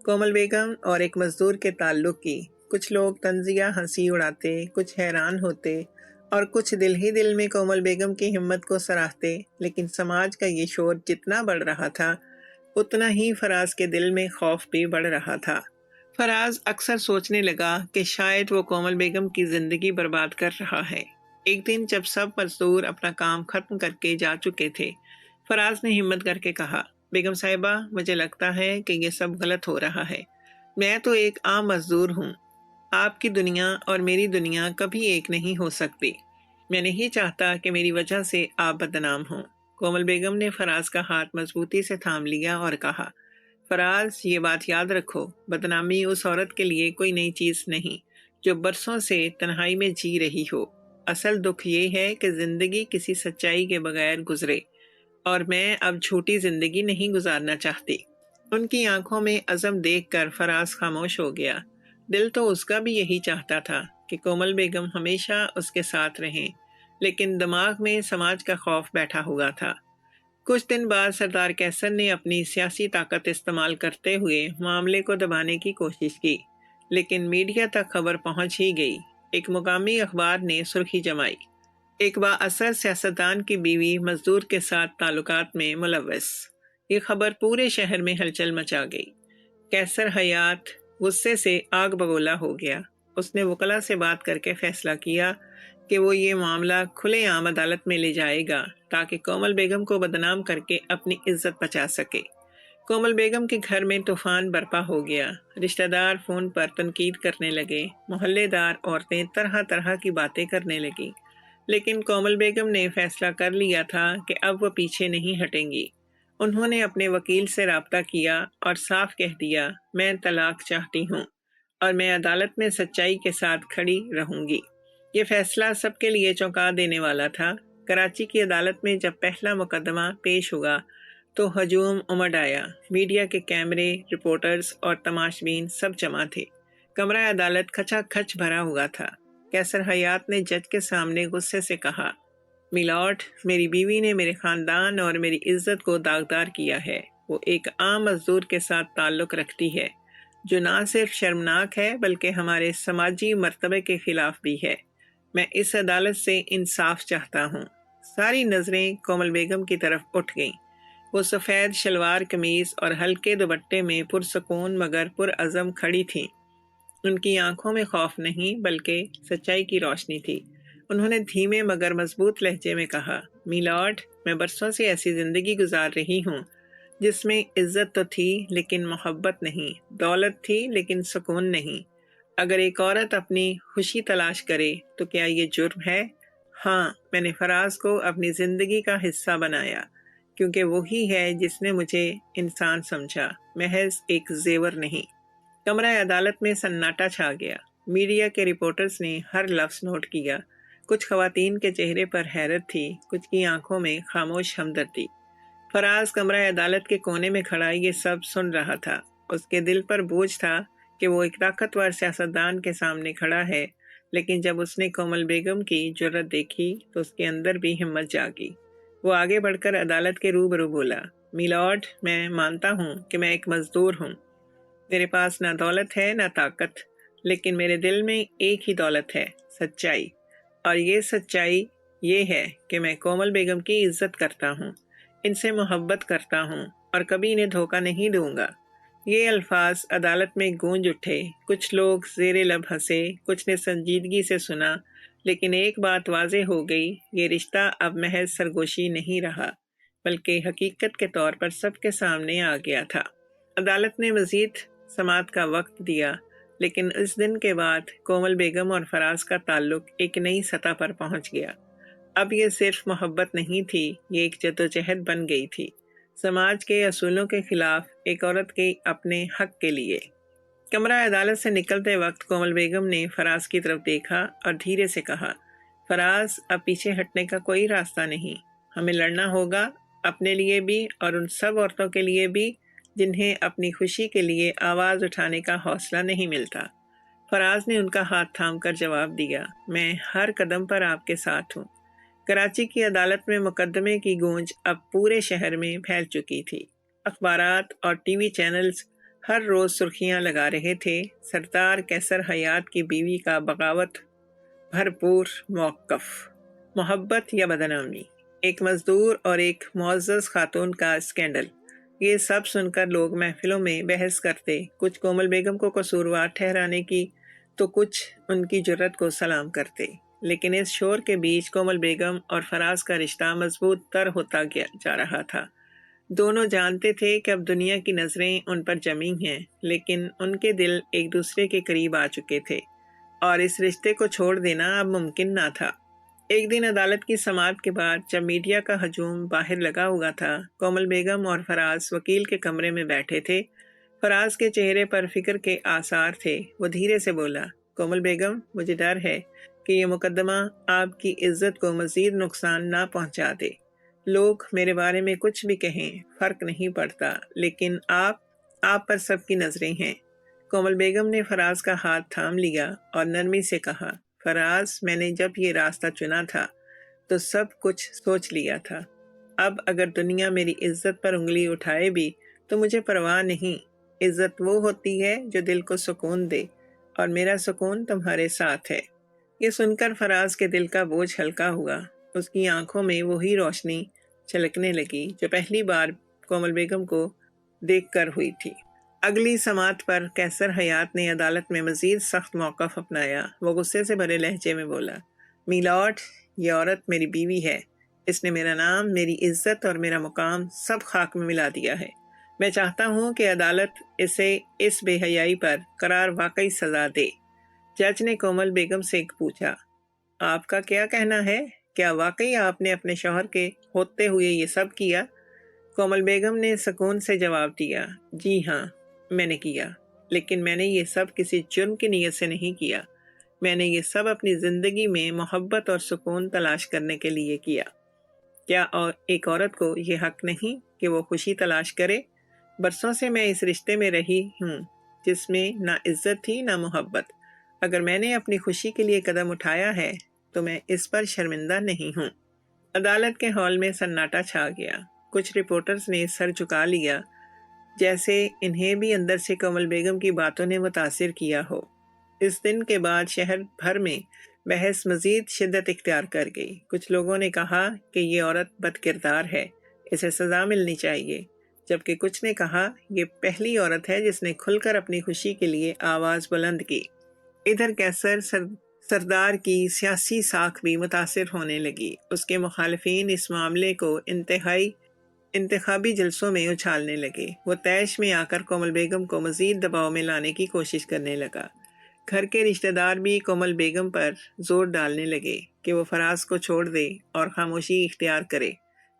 کومل بیگم اور ایک مزدور کے تعلق کی۔ کچھ لوگ طنزیہ ہنسی اڑاتے، کچھ حیران ہوتے اور کچھ دل ہی دل میں کومل بیگم کی ہمت کو سراہتے، لیکن سماج کا یہ شور جتنا بڑھ رہا تھا اتنا ہی فراز کے دل میں خوف بھی بڑھ رہا تھا۔ فراز اکثر سوچنے لگا کہ شاید وہ کومل بیگم کی زندگی برباد کر رہا ہے۔ ایک دن جب سب مزدور اپنا کام ختم کر کے جا چکے تھے، فراز نے ہمت کر کے کہا، بیگم صاحبہ، مجھے لگتا ہے کہ یہ سب غلط ہو رہا ہے۔ میں تو ایک عام مزدور ہوں۔ آپ کی دنیا اور میری دنیا کبھی ایک نہیں ہو سکتی۔ میں نہیں چاہتا کہ میری وجہ سے آپ بدنام ہوں۔ کومل بیگم نے فراز کا ہاتھ مضبوطی سے تھام لیا اور کہا، فراز، یہ بات یاد رکھو، بدنامی اس عورت کے لیے کوئی نئی چیز نہیں جو برسوں سے تنہائی میں جی رہی ہو۔ اصل دکھ یہ ہے کہ زندگی کسی سچائی کے بغیر گزرے، اور میں اب جھوٹی زندگی نہیں گزارنا چاہتی۔ ان کی آنکھوں میں عزم دیکھ کر فراز خاموش ہو گیا۔ دل تو اس کا بھی یہی چاہتا تھا کہ کومل بیگم ہمیشہ اس کے ساتھ رہیں، لیکن دماغ میں سماج کا خوف بیٹھا ہوا تھا۔ کچھ دن بعد سردار کیسر نے اپنی سیاسی طاقت استعمال کرتے ہوئے معاملے کو دبانے کی کوشش کی، لیکن میڈیا تک خبر پہنچ ہی گئی۔ ایک مقامی اخبار نے سرخی جمائی، ایک بااثر سیاستدان کی بیوی مزدور کے ساتھ تعلقات میں ملوث۔ یہ خبر پورے شہر میں ہلچل مچا گئی۔ کیسر حیات غصے سے آگ بگولا ہو گیا۔ اس نے وکلا سے بات کر کے فیصلہ کیا کہ وہ یہ معاملہ کھلے عام عدالت میں لے جائے گا تاکہ کومل بیگم کو بدنام کر کے اپنی عزت بچا سکے۔ کومل بیگم کے گھر میں طوفان برپا ہو گیا۔ رشتہ دار فون پر تنقید کرنے لگے، محلے دار عورتیں طرح طرح کی باتیں کرنے لگیں، لیکن کومل بیگم نے فیصلہ کر لیا تھا کہ اب وہ پیچھے نہیں ہٹیں گی۔ انہوں نے اپنے وکیل سے رابطہ کیا اور صاف کہہ دیا، میں طلاق چاہتی ہوں اور میں عدالت میں سچائی کے ساتھ کھڑی رہوں گی۔ یہ فیصلہ سب کے لیے چونکا دینے والا تھا۔ کراچی کی عدالت میں جب پہلا مقدمہ پیش ہوا تو ہجوم امڑ آیا۔ میڈیا کے کیمرے، رپورٹرز اور تماشبین سب جمع تھے۔ کمرہ عدالت کھچا کھچ بھرا ہوا تھا۔ کیسر حیات نے جج کے سامنے غصے سے کہا، میلارڈ، میری بیوی نے میرے خاندان اور میری عزت کو داغدار کیا ہے۔ وہ ایک عام مزدور کے ساتھ تعلق رکھتی ہے، جو نہ صرف شرمناک ہے بلکہ ہمارے سماجی مرتبے کے خلاف بھی ہے۔ میں اس عدالت سے انصاف چاہتا ہوں۔ ساری نظریں کومل بیگم کی طرف اٹھ گئیں۔ وہ سفید شلوار قمیض اور ہلکے دوپٹے میں پرسکون مگر پرعزم کھڑی تھیں۔ ان کی آنکھوں میں خوف نہیں بلکہ سچائی کی روشنی تھی۔ انہوں نے دھیمے مگر مضبوط لہجے میں کہا، میلارڈ، میں برسوں سے ایسی زندگی گزار رہی ہوں جس میں عزت تو تھی لیکن محبت نہیں، دولت تھی لیکن سکون نہیں۔ اگر ایک عورت اپنی خوشی تلاش کرے تو کیا یہ جرم ہے؟ ہاں، میں نے فراز کو اپنی زندگی کا حصہ بنایا کیونکہ وہی ہے جس نے مجھے انسان سمجھا، محض ایک زیور نہیں۔ کمرہ عدالت میں سناٹا چھا گیا۔ میڈیا کے رپورٹرز نے ہر لفظ نوٹ کیا۔ کچھ خواتین کے چہرے پر حیرت تھی، کچھ کی آنکھوں میں خاموش ہمدردی۔ فراز کمرہ عدالت کے کونے میں کھڑا یہ سب سن رہا تھا۔ اس کے دل پر بوجھ تھا کہ وہ ایک طاقتور سیاستدان کے سامنے کھڑا ہے، لیکن جب اس نے کومل بیگم کی جرأت دیکھی تو اس کے اندر بھی ہمت جاگی۔ وہ آگے بڑھ کر عدالت کے روبرو بولا، میلارڈ، میں مانتا ہوں کہ میں ایک مزدور ہوں۔ میرے پاس نہ دولت ہے نہ طاقت، لیکن میرے دل میں ایک ہی دولت ہے، سچائی۔ اور یہ سچائی یہ ہے کہ میں کومل بیگم کی عزت کرتا ہوں، ان سے محبت کرتا ہوں اور کبھی انہیں دھوکہ نہیں دوں گا۔ یہ الفاظ عدالت میں گونج اٹھے۔ کچھ لوگ زیر لب ہنسے، کچھ نے سنجیدگی سے سنا، لیکن ایک بات واضح ہو گئی، یہ رشتہ اب محض سرگوشی نہیں رہا بلکہ حقیقت کے طور پر سب کے سامنے آ گیا تھا۔ عدالت نے مزید سماعت کا وقت دیا، لیکن اس دن کے بعد کومل بیگم اور فراز کا تعلق ایک نئی سطح پر پہنچ گیا۔ اب یہ صرف محبت نہیں تھی، یہ ایک جدوجہد بن گئی تھی، سماج کے اصولوں کے خلاف، ایک عورت کے اپنے حق کے لیے۔ کمرہ عدالت سے نکلتے وقت کومل بیگم نے فراز کی طرف دیکھا اور دھیرے سے کہا، فراز، اب پیچھے ہٹنے کا کوئی راستہ نہیں، ہمیں لڑنا ہوگا، اپنے لیے بھی اور ان سب عورتوں کے لیے بھی جنہیں اپنی خوشی کے لیے آواز اٹھانے کا حوصلہ نہیں ملتا۔ فراز نے ان کا ہاتھ تھام کر جواب دیا، میں ہر قدم پر آپ کے ساتھ ہوں۔ کراچی کی عدالت میں مقدمے کی گونج اب پورے شہر میں پھیل چکی تھی۔ اخبارات اور ٹی وی چینلز ہر روز سرخیاں لگا رہے تھے، سردار کیسر حیات کی بیوی کا بغاوت بھرپور موقف، محبت یا بدنامی، ایک مزدور اور ایک معزز خاتون کا اسکینڈل۔ یہ سب سن کر لوگ محفلوں میں بحث کرتے، کچھ کومل بیگم کو قصوروار ٹھہرانے کی تو کچھ ان کی جرأت کو سلام کرتے، لیکن اس شور کے بیچ کومل بیگم اور فراز کا رشتہ مضبوط تر ہوتا جا رہا تھا۔ دونوں جانتے تھے کہ اب دنیا کی نظریں ان پر جمی ہیں، لیکن ان کے دل ایک دوسرے کے قریب آ چکے تھے اور اس رشتے کو چھوڑ دینا اب ممکن نہ تھا۔ ایک دن عدالت کی سماعت کے بعد جب میڈیا کا ہجوم باہر لگا ہوا تھا، کومل بیگم اور فراز وکیل کے کمرے میں بیٹھے تھے۔ فراز کے چہرے پر فکر کے آثار تھے۔ وہ دھیرے سے بولا، کومل بیگم، مجھے ڈر ہے کہ یہ مقدمہ آپ کی عزت کو مزید نقصان نہ پہنچا دے۔ لوگ میرے بارے میں کچھ بھی کہیں، فرق نہیں پڑتا، لیکن آپ پر سب کی نظریں ہیں۔ کومل بیگم نے فراز کا ہاتھ تھام لیا اور نرمی سے کہا، فراز، میں نے جب یہ راستہ چنا تھا تو سب کچھ سوچ لیا تھا۔ اب اگر دنیا میری عزت پر انگلی اٹھائے بھی تو مجھے پرواہ نہیں۔ عزت وہ ہوتی ہے جو دل کو سکون دے، اور میرا سکون تمہارے ساتھ ہے۔ یہ سن کر فراز کے دل کا بوجھ ہلکا ہوا۔ اس کی آنکھوں میں وہی روشنی چھلکنے لگی جو پہلی بار کومل بیگم کو دیکھ کر ہوئی تھی۔ اگلی سماعت پر قیصر حیات نے عدالت میں مزید سخت موقف اپنایا۔ وہ غصے سے بھرے لہجے میں بولا، میلارڈ، یہ عورت میری بیوی ہے۔ اس نے میرا نام، میری عزت اور میرا مقام سب خاک میں ملا دیا ہے۔ میں چاہتا ہوں کہ عدالت اسے اس بے حیائی پر قرار واقعی سزا دے۔ جج نے کومل بیگم سے پوچھا، آپ کا کیا کہنا ہے؟ کیا واقعی آپ نے اپنے شوہر کے ہوتے ہوئے یہ سب کیا؟ کومل بیگم نے سکون سے جواب دیا، جی ہاں، میں نے کیا، لیکن میں نے یہ سب کسی جرم کی نیت سے نہیں کیا۔ میں نے یہ سب اپنی زندگی میں محبت اور سکون تلاش کرنے کے لیے کیا۔ کیا ایک عورت کو یہ حق نہیں کہ وہ خوشی تلاش کرے؟ برسوں سے میں اس رشتے میں رہی ہوں جس میں نہ عزت تھی نہ محبت۔ اگر میں نے اپنی خوشی کے لیے قدم اٹھایا ہے تو میں اس پر شرمندہ نہیں ہوں۔ عدالت کے ہال میں سناٹا چھا گیا۔ کچھ رپورٹرز نے سر جھکا لیا، جیسے انہیں بھی اندر سے کومل بیگم کی باتوں نے متاثر کیا ہو۔ اس دن کے بعد شہر بھر میں بحث مزید شدت اختیار کر گئی۔ کچھ لوگوں نے کہا کہ یہ عورت بد کردار ہے، اسے سزا ملنی چاہیے، جبکہ کچھ نے کہا یہ پہلی عورت ہے جس نے کھل کر اپنی خوشی کے لیے آواز بلند کی۔ ادھر قیصر سردار کی سیاسی ساکھ بھی متاثر ہونے لگی۔ اس کے مخالفین اس معاملے کو انتخابی جلسوں میں اچھالنے لگے۔ وہ طیش میں آ کر کومل بیگم کو مزید دباؤ میں لانے کی کوشش کرنے لگا۔ گھر کے رشتہ دار بھی کومل بیگم پر زور ڈالنے لگے کہ وہ فراز کو چھوڑ دے اور خاموشی اختیار کرے،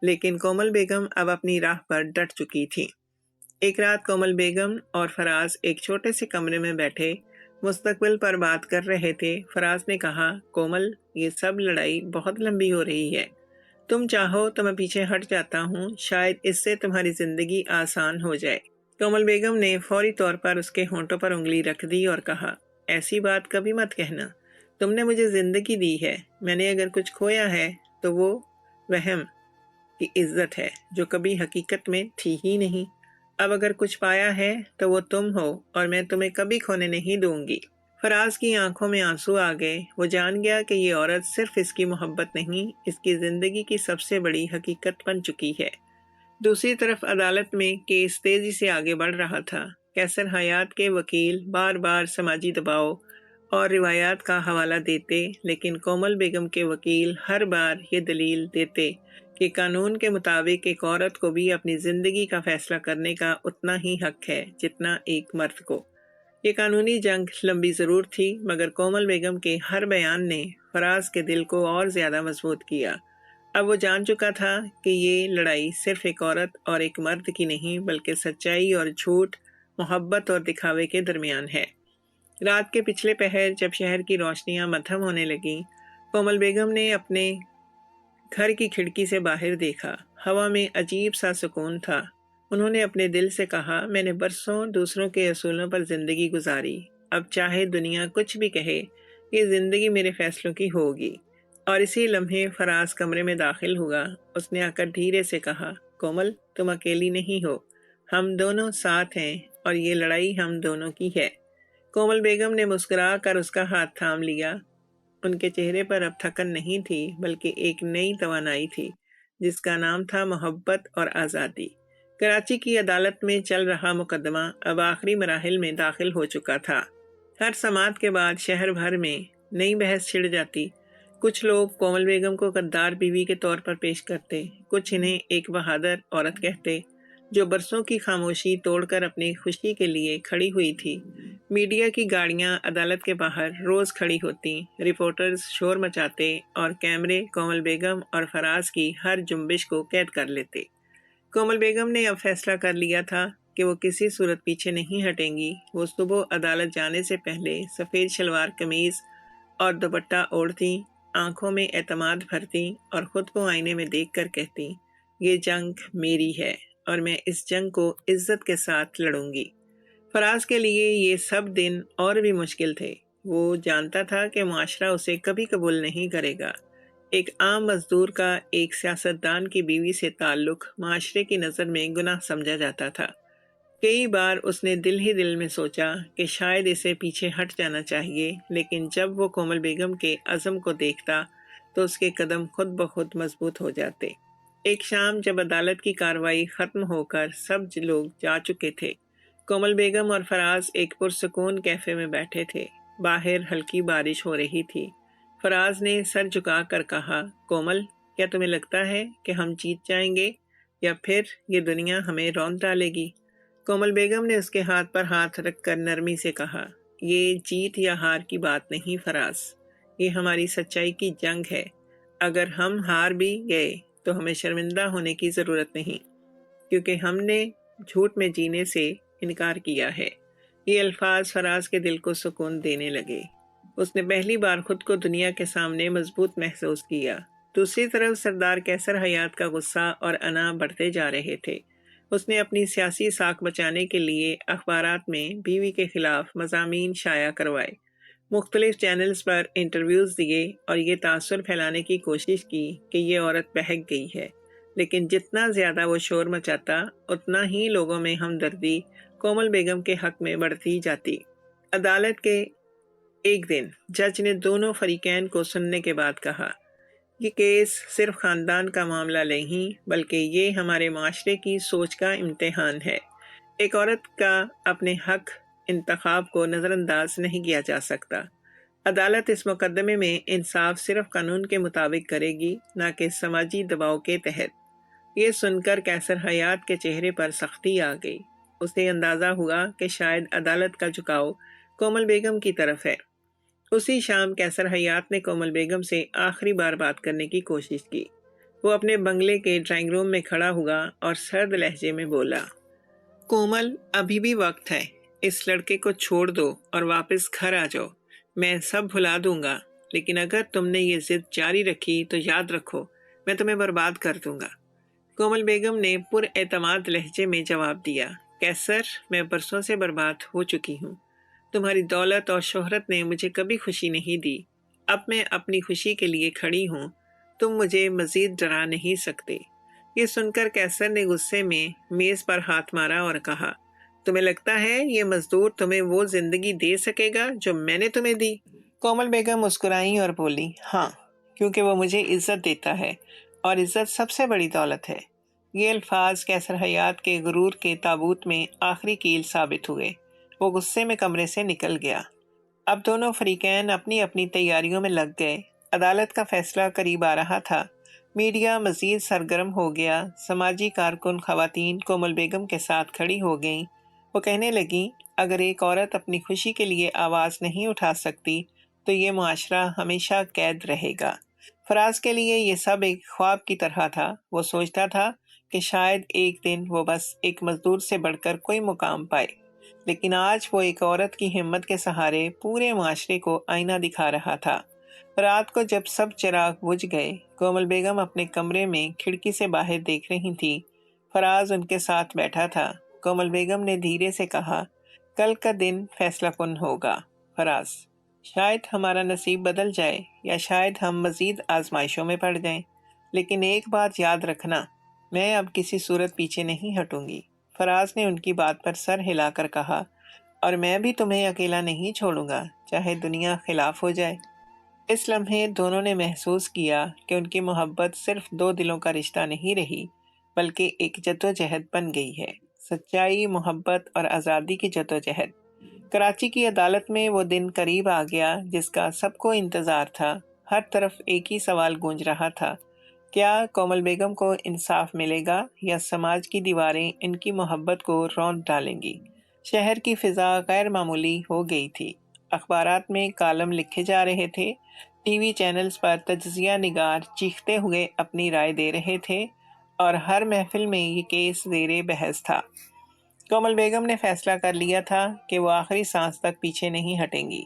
لیکن کومل بیگم اب اپنی راہ پر ڈٹ چکی تھی۔ ایک رات کومل بیگم اور فراز ایک چھوٹے سے کمرے میں بیٹھے مستقبل پر بات کر رہے تھے۔ فراز نے کہا، کومل، یہ سب لڑائی بہت لمبی ہو رہی ہے۔ تم چاہو تو میں پیچھے ہٹ جاتا ہوں، شاید اس سے تمہاری زندگی آسان ہو جائے۔ کومل بیگم نے فوری طور پر اس کے ہونٹوں پر انگلی رکھ دی اور کہا، ایسی بات کبھی مت کہنا۔ تم نے مجھے زندگی دی ہے۔ میں نے اگر کچھ کھویا ہے تو وہ وہم کی عزت ہے جو کبھی حقیقت میں تھی ہی نہیں۔ اب اگر کچھ پایا ہے تو وہ تم ہو، اور میں تمہیں کبھی کھونے نہیں دوں گی۔ فراز کی آنکھوں میں آنسو آ گئے۔ وہ جان گیا کہ یہ عورت صرف اس کی محبت نہیں، اس کی زندگی کی سب سے بڑی حقیقت بن چکی ہے۔ دوسری طرف عدالت میں کیس تیزی سے آگے بڑھ رہا تھا۔ قیصر حیات کے وکیل بار بار سماجی دباؤ اور روایات کا حوالہ دیتے، لیکن کومل بیگم کے وکیل ہر بار یہ دلیل دیتے کہ قانون کے مطابق ایک عورت کو بھی اپنی زندگی کا فیصلہ کرنے کا اتنا ہی حق ہے جتنا ایک مرد کو۔ یہ قانونی جنگ لمبی ضرور تھی، مگر کومل بیگم کے ہر بیان نے فراز کے دل کو اور زیادہ مضبوط کیا۔ اب وہ جان چکا تھا کہ یہ لڑائی صرف ایک عورت اور ایک مرد کی نہیں، بلکہ سچائی اور جھوٹ، محبت اور دکھاوے کے درمیان ہے۔ رات کے پچھلے پہر جب شہر کی روشنیاں مدھم ہونے لگیں، کومل بیگم نے اپنے گھر کی کھڑکی سے باہر دیکھا۔ ہوا میں عجیب سا سکون تھا۔ انہوں نے اپنے دل سے کہا، میں نے برسوں دوسروں کے اصولوں پر زندگی گزاری، اب چاہے دنیا کچھ بھی کہے، یہ زندگی میرے فیصلوں کی ہوگی۔ اور اسی لمحے فراز کمرے میں داخل ہوا۔ اس نے آ کر دھیرے سے کہا، کومل، تم اکیلی نہیں ہو، ہم دونوں ساتھ ہیں، اور یہ لڑائی ہم دونوں کی ہے۔ کومل بیگم نے مسکرا کر اس کا ہاتھ تھام لیا۔ ان کے چہرے پر اب تھکن نہیں تھی، بلکہ ایک نئی توانائی تھی جس کا نام تھا محبت اور آزادی۔ کراچی کی عدالت میں چل رہا مقدمہ اب آخری مراحل میں داخل ہو چکا تھا۔ ہر سماعت کے بعد شہر بھر میں نئی بحث چھڑ جاتی۔ کچھ لوگ کومل بیگم کو غدار بیوی کے طور پر پیش کرتے، کچھ انہیں ایک بہادر عورت کہتے، جو برسوں کی خاموشی توڑ کر اپنی خوشی کے لیے کھڑی ہوئی تھی۔ میڈیا کی گاڑیاں عدالت کے باہر روز کھڑی ہوتی، رپورٹرز شور مچاتے اور کیمرے کومل بیگم اور فراز کی ہر جنبش کو قید کر لیتے۔ کومل بیگم نے اب فیصلہ کر لیا تھا کہ وہ کسی صورت پیچھے نہیں ہٹیں گی۔ وہ صبح عدالت جانے سے پہلے سفید شلوار قمیض اور دوپٹہ اوڑھتی، آنکھوں میں اعتماد بھرتی اور خود کو آئینے میں دیکھ کر کہتی، یہ جنگ میری ہے اور میں اس جنگ کو عزت کے ساتھ لڑوں گی۔ فراز کے لیے یہ سب دن اور بھی مشکل تھے۔ وہ جانتا تھا کہ معاشرہ اسے کبھی قبول نہیں کرے گا۔ ایک عام مزدور کا ایک سیاستدان کی بیوی سے تعلق معاشرے کی نظر میں گناہ سمجھا جاتا تھا۔ کئی بار اس نے دل ہی دل میں سوچا کہ شاید اسے پیچھے ہٹ جانا چاہیے، لیکن جب وہ کومل بیگم کے عزم کو دیکھتا تو اس کے قدم خود بخود مضبوط ہو جاتے۔ ایک شام جب عدالت کی کارروائی ختم ہو کر سب لوگ جا چکے تھے، کومل بیگم اور فراز ایک پرسکون کیفے میں بیٹھے تھے۔ باہر ہلکی بارش ہو رہی تھی۔ فراز نے سر جھکا کر کہا، کومل، کیا تمہیں لگتا ہے کہ ہم جیت جائیں گے یا پھر یہ دنیا ہمیں روند ڈالے گی؟ کومل بیگم نے اس کے ہاتھ پر ہاتھ رکھ کر نرمی سے کہا، یہ جیت یا ہار کی بات نہیں فراز، یہ ہماری سچائی کی جنگ ہے۔ اگر ہم ہار بھی گئے تو ہمیں شرمندہ ہونے کی ضرورت نہیں، کیونکہ ہم نے جھوٹ میں جینے سے انکار کیا ہے۔ یہ الفاظ فراز کے دل کو سکون دینے لگے۔ اس نے پہلی بار خود کو دنیا کے سامنے مضبوط محسوس کیا۔ دوسری طرف سردار کیسر حیات کا غصہ اور انا بڑھتے جا رہے تھے۔ اس نے اپنی سیاسی ساکھ بچانے کے لیے اخبارات میں بیوی کے خلاف مضامین شائع کروائے، مختلف چینلز پر انٹرویوز دیے اور یہ تاثر پھیلانے کی کوشش کی کہ یہ عورت بہک گئی ہے۔ لیکن جتنا زیادہ وہ شور مچاتا، اتنا ہی لوگوں میں ہمدردی کومل بیگم کے حق میں بڑھتی جاتی۔ عدالت کے ایک دن جج نے دونوں فریقین کو سننے کے بعد کہا، یہ کیس صرف خاندان کا معاملہ نہیں بلکہ یہ ہمارے معاشرے کی سوچ کا امتحان ہے۔ ایک عورت کا اپنے حق انتخاب کو نظر انداز نہیں کیا جا سکتا۔ عدالت اس مقدمے میں انصاف صرف قانون کے مطابق کرے گی، نہ کہ سماجی دباؤ کے تحت۔ یہ سن کر کیسر حیات کے چہرے پر سختی آ گئی۔ اسے اندازہ ہوا کہ شاید عدالت کا جھکاؤ کومل بیگم کی طرف ہے۔ اسی شام کیسر حیات نے کومل بیگم سے آخری بار بات کرنے کی کوشش کی۔ وہ اپنے بنگلے کے ڈرائنگ روم میں کھڑا ہوا اور سرد لہجے میں بولا، کومل، ابھی بھی وقت ہے، اس لڑکے کو چھوڑ دو اور واپس گھر آ جاؤ۔ میں سب بھلا دوں گا، لیکن اگر تم نے یہ ضد جاری رکھی تو یاد رکھو، میں تمہیں برباد کر دوں گا۔ کومل بیگم نے پر اعتماد لہجے میں جواب دیا، کیسر، میں برسوں سے برباد ہو چکی ہوں۔ تمہاری دولت اور شہرت نے مجھے کبھی خوشی نہیں دی۔ اب میں اپنی خوشی کے لیے کھڑی ہوں، تم مجھے مزید ڈرا نہیں سکتے۔ یہ سن کر کیسر نے غصے میں میز پر ہاتھ مارا اور کہا، تمہیں لگتا ہے یہ مزدور تمہیں وہ زندگی دے سکے گا جو میں نے تمہیں دی؟ کومل بیگم مسکرائیں اور بولی، ہاں، کیونکہ وہ مجھے عزت دیتا ہے اور عزت سب سے بڑی دولت ہے۔ یہ الفاظ کیسر حیات کے غرور کے تابوت میں آخری کیل ثابت ہوئے۔ وہ غصے میں کمرے سے نکل گیا۔ اب دونوں فریقین اپنی اپنی تیاریوں میں لگ گئے۔ عدالت کا فیصلہ قریب آ رہا تھا۔ میڈیا مزید سرگرم ہو گیا۔ سماجی کارکن خواتین کومل بیگم کے ساتھ کھڑی ہو گئیں۔ وہ کہنے لگیں، اگر ایک عورت اپنی خوشی کے لیے آواز نہیں اٹھا سکتی تو یہ معاشرہ ہمیشہ قید رہے گا۔ فراز کے لیے یہ سب ایک خواب کی طرح تھا۔ وہ سوچتا تھا کہ شاید ایک دن وہ بس ایک مزدور سے بڑھ کر کوئی مقام پائے، لیکن آج وہ ایک عورت کی ہمت کے سہارے پورے معاشرے کو آئینہ دکھا رہا تھا۔ رات کو جب سب چراغ بجھ گئے، کومل بیگم اپنے کمرے میں کھڑکی سے باہر دیکھ رہی تھی۔ فراز ان کے ساتھ بیٹھا تھا۔ کومل بیگم نے دھیرے سے کہا، کل کا دن فیصلہ کن ہوگا فراز۔ شاید ہمارا نصیب بدل جائے یا شاید ہم مزید آزمائشوں میں پڑ جائیں، لیکن ایک بات یاد رکھنا، میں اب کسی صورت پیچھے نہیں ہٹوں گی۔ فراز نے ان کی بات پر سر ہلا کر کہا، اور میں بھی تمہیں اکیلا نہیں چھوڑوں گا، چاہے دنیا خلاف ہو جائے۔ اس لمحے دونوں نے محسوس کیا کہ ان کی محبت صرف دو دلوں کا رشتہ نہیں رہی، بلکہ ایک جدوجہد بن گئی ہے، سچائی، محبت اور آزادی کی جدوجہد۔ کراچی کی عدالت میں وہ دن قریب آ گیا جس کا سب کو انتظار تھا۔ ہر طرف ایک ہی سوال گونج رہا تھا، کیا کومل بیگم کو انصاف ملے گا یا سماج کی دیواریں ان کی محبت کو روند ڈالیں گی؟ شہر کی فضا غیر معمولی ہو گئی تھی۔ اخبارات میں کالم لکھے جا رہے تھے، ٹی وی چینلز پر تجزیہ نگار چیختے ہوئے اپنی رائے دے رہے تھے، اور ہر محفل میں یہ کیس زیر بحث تھا۔ کومل بیگم نے فیصلہ کر لیا تھا کہ وہ آخری سانس تک پیچھے نہیں ہٹیں گی۔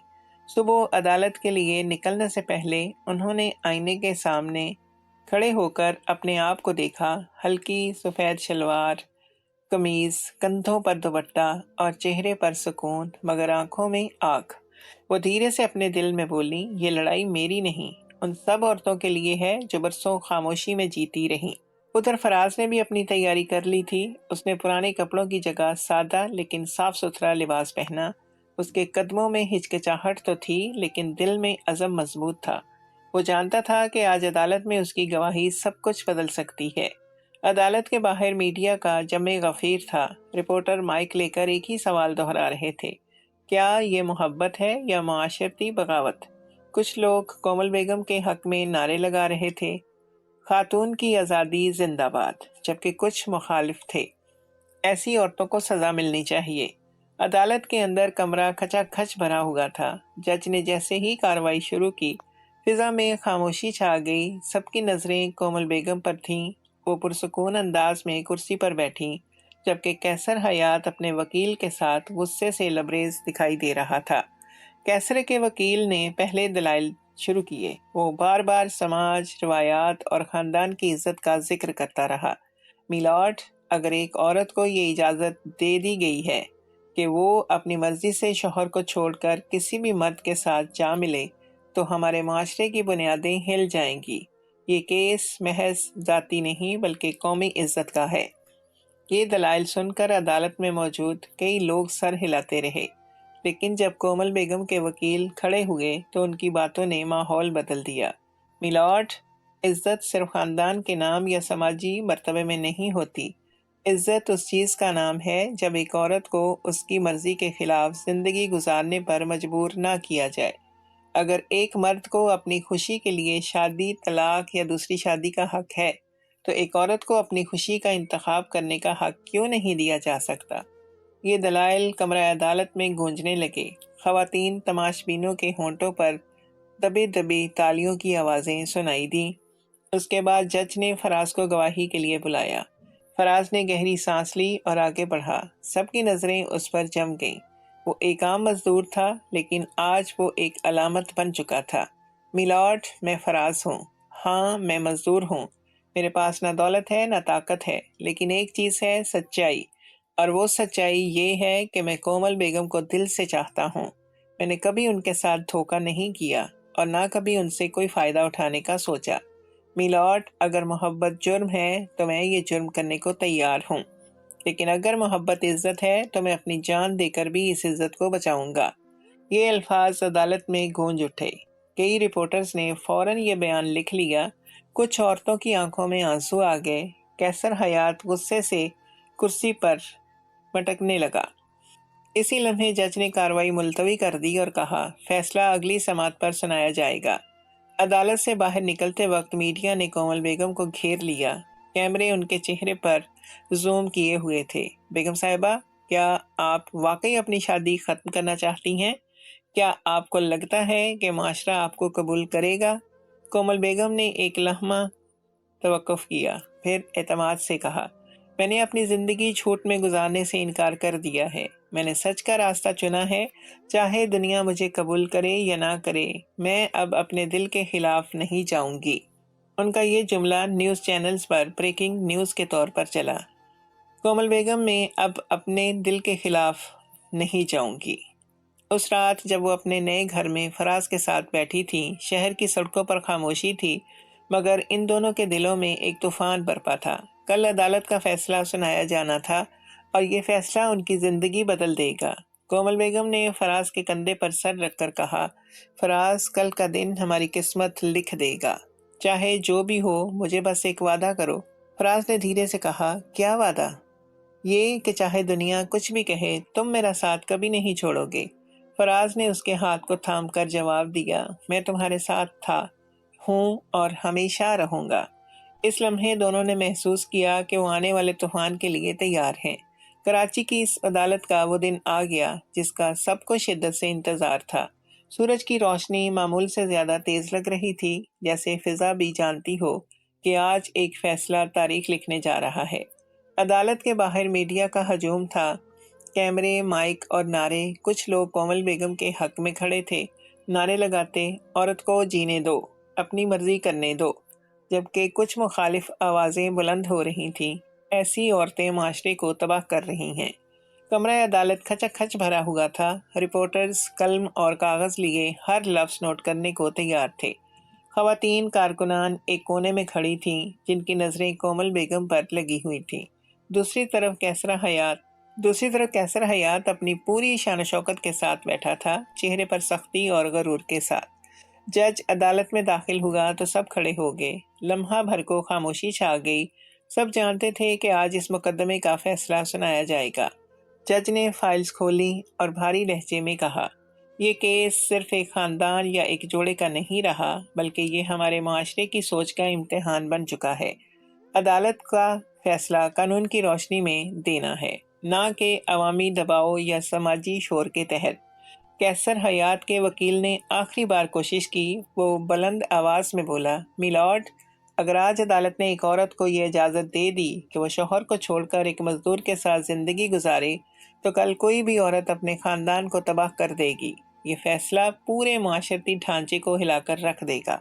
صبح عدالت کے لیے نکلنے سے پہلے انہوں نے آئینے کے سامنے کھڑے ہو کر اپنے آپ کو دیکھا۔ ہلکی سفید شلوار قمیض، کندھوں پر دوپٹہ اور چہرے پر سکون مگر آنکھوں میں آگ۔ وہ دھیرے سے اپنے دل میں بولی، یہ لڑائی میری نہیں، ان سب عورتوں کے لیے ہے جو برسوں خاموشی میں جیتی رہیں۔ ادھر فراز نے بھی اپنی تیاری کر لی تھی۔ اس نے پرانے کپڑوں کی جگہ سادہ لیکن صاف ستھرا لباس پہنا۔ اس کے قدموں میں ہچکچاہٹ تو تھی لیکن دل میں عزم مضبوط تھا۔ وہ جانتا تھا کہ آج عدالت میں اس کی گواہی سب کچھ بدل سکتی ہے۔ عدالت کے باہر میڈیا کا جمع غفیر تھا۔ رپورٹر مائک لے کر ایک ہی سوال دہرا رہے تھے، کیا یہ محبت ہے یا معاشرتی بغاوت؟ کچھ لوگ کومل بیگم کے حق میں نعرے لگا رہے تھے، خاتون کی آزادی زندہ باد، جبکہ کچھ مخالف تھے، ایسی عورتوں کو سزا ملنی چاہیے۔ عدالت کے اندر کمرہ کھچا کھچ بھرا ہوا تھا۔ جج نے جیسے ہی کارروائی شروع کی، فضا میں خاموشی چھا گئی۔ سب کی نظریں کومل بیگم پر تھیں۔ وہ پرسکون انداز میں کرسی پر بیٹھی، جبکہ قیصر حیات اپنے وکیل کے ساتھ غصے سے لبریز دکھائی دے رہا تھا۔ قیصر کے وکیل نے پہلے دلائل شروع کیے۔ وہ بار بار سماج، روایات اور خاندان کی عزت کا ذکر کرتا رہا۔ میلارڈ، اگر ایک عورت کو یہ اجازت دے دی گئی ہے کہ وہ اپنی مرضی سے شوہر کو چھوڑ کر کسی بھی مرد کے ساتھ جا ملے تو ہمارے معاشرے کی بنیادیں ہل جائیں گی۔ یہ کیس محض ذاتی نہیں بلکہ قومی عزت کا ہے۔ یہ دلائل سن کر عدالت میں موجود کئی لوگ سر ہلاتے رہے، لیکن جب کومل بیگم کے وکیل کھڑے ہوئے تو ان کی باتوں نے ماحول بدل دیا۔ میلارڈ، عزت صرف خاندان کے نام یا سماجی مرتبے میں نہیں ہوتی۔ عزت اس چیز کا نام ہے جب ایک عورت کو اس کی مرضی کے خلاف زندگی گزارنے پر مجبور نہ کیا جائے۔ اگر ایک مرد کو اپنی خوشی کے لیے شادی، طلاق یا دوسری شادی کا حق ہے، تو ایک عورت کو اپنی خوشی کا انتخاب کرنے کا حق کیوں نہیں دیا جا سکتا؟ یہ دلائل کمرہ عدالت میں گونجنے لگے۔ خواتین تماش بینوں کے ہونٹوں پر دبی دبی تالیوں کی آوازیں سنائی دیں۔ اس کے بعد جج نے فراز کو گواہی کے لیے بلایا۔ فراز نے گہری سانس لی اور آگے بڑھا۔ سب کی نظریں اس پر جم گئیں۔ وہ ایک عام مزدور تھا، لیکن آج وہ ایک علامت بن چکا تھا۔ میلارڈ، میں فراز ہوں۔ ہاں، میں مزدور ہوں۔ میرے پاس نہ دولت ہے نہ طاقت ہے، لیکن ایک چیز ہے، سچائی۔ اور وہ سچائی یہ ہے کہ میں کومل بیگم کو دل سے چاہتا ہوں۔ میں نے کبھی ان کے ساتھ دھوکہ نہیں کیا اور نہ کبھی ان سے کوئی فائدہ اٹھانے کا سوچا۔ میلارڈ، اگر محبت جرم ہے تو میں یہ جرم کرنے کو تیار ہوں، لیکن اگر محبت عزت ہے تو میں اپنی جان دے کر بھی اس عزت کو بچاؤں گا۔ یہ الفاظ عدالت میں گونج اٹھے۔ کئی رپورٹرز نے فوراً یہ بیان لکھ لیا۔ کچھ عورتوں کی آنکھوں میں آنسو آ گئے۔ قیصر حیات غصے سے کرسی پر مٹکنے لگا۔ اسی لمحے جج نے کارروائی ملتوی کر دی اور کہا، فیصلہ اگلی سماعت پر سنایا جائے گا۔ عدالت سے باہر نکلتے وقت میڈیا نے کومل بیگم کو گھیر لیا۔ کیمرے ان کے چہرے پر زوم کیے ہوئے تھے۔ بیگم صاحبہ، کیا آپ واقعی اپنی شادی ختم کرنا چاہتی ہیں؟ کیا آپ کو لگتا ہے کہ معاشرہ آپ کو قبول کرے گا؟ کومل بیگم نے ایک لمحہ توقف کیا، پھر اعتماد سے کہا، میں نے اپنی زندگی جھوٹ میں گزارنے سے انکار کر دیا ہے۔ میں نے سچ کا راستہ چنا ہے، چاہے دنیا مجھے قبول کرے یا نہ کرے۔ میں اب اپنے دل کے خلاف نہیں جاؤں گی۔ ان کا یہ جملہ نیوز چینلز پر بریکنگ نیوز کے طور پر چلا۔ کومل بیگم میں اب اپنے دل کے خلاف نہیں جاؤں گی۔ اس رات جب وہ اپنے نئے گھر میں فراز کے ساتھ بیٹھی تھیں، شہر کی سڑکوں پر خاموشی تھی، مگر ان دونوں کے دلوں میں ایک طوفان برپا تھا۔ کل عدالت کا فیصلہ سنایا جانا تھا اور یہ فیصلہ ان کی زندگی بدل دے گا۔ کومل بیگم نے فراز کے کندھے پر سر رکھ کر کہا، فراز، کل کا دن ہماری قسمت لکھ دے گا۔ چاہے جو بھی ہو، مجھے بس ایک وعدہ کرو۔ فراز نے دھیرے سے کہا، کیا وعدہ؟ یہ کہ چاہے دنیا کچھ بھی کہے، تم میرا ساتھ کبھی نہیں چھوڑو گے۔ فراز نے اس کے ہاتھ کو تھام کر جواب دیا، میں تمہارے ساتھ تھا، ہوں اور ہمیشہ رہوں گا۔ اس لمحے دونوں نے محسوس کیا کہ وہ آنے والے طوفان کے لیے تیار ہیں۔ کراچی کی اس عدالت کا وہ دن آ گیا جس کا سب کو شدت سے انتظار تھا۔ سورج کی روشنی معمول سے زیادہ تیز لگ رہی تھی، جیسے فضا بھی جانتی ہو کہ آج ایک فیصلہ تاریخ لکھنے جا رہا ہے۔ عدالت کے باہر میڈیا کا ہجوم تھا، کیمرے، مائک اور نعرے۔ کچھ لوگ کومل بیگم کے حق میں کھڑے تھے، نعرے لگاتے، عورت کو جینے دو، اپنی مرضی کرنے دو، جبکہ کچھ مخالف آوازیں بلند ہو رہی تھیں، ایسی عورتیں معاشرے کو تباہ کر رہی ہیں۔ کمرہ عدالت کھچا کھچ بھرا ہوا تھا، رپورٹرز قلم اور کاغذ لیے ہر لفظ نوٹ کرنے کو تیار تھے۔ خواتین کارکنان ایک کونے میں کھڑی تھیں، جن کی نظریں کومل بیگم پر لگی ہوئی تھیں۔ دوسری طرف کیسر حیات اپنی پوری شان و شوکت کے ساتھ بیٹھا تھا، چہرے پر سختی اور غرور کے ساتھ۔ جج عدالت میں داخل ہوا تو سب کھڑے ہو گئے، لمحہ بھر کو خاموشی چھا گئی۔ سب جانتے تھے کہ آج اس مقدمے کا فیصلہ سنایا جائے گا۔ جج نے فائلز کھولی اور بھاری لہجے میں کہا، یہ کیس صرف ایک خاندان یا ایک جوڑے کا نہیں رہا، بلکہ یہ ہمارے معاشرے کی سوچ کا امتحان بن چکا ہے۔ عدالت کا فیصلہ قانون کی روشنی میں دینا ہے، نہ کہ عوامی دباؤ یا سماجی شور کے تحت۔ کیسر حیات کے وکیل نے آخری بار کوشش کی۔ وہ بلند آواز میں بولا، میلارڈ، اگر آج عدالت نے ایک عورت کو یہ اجازت دے دی کہ وہ شوہر کو چھوڑ کر ایک مزدور کے ساتھ زندگی گزارے، تو کل کوئی بھی عورت اپنے خاندان کو تباہ کر دے گی۔ یہ فیصلہ پورے معاشرتی ڈھانچے کو ہلا کر رکھ دے گا۔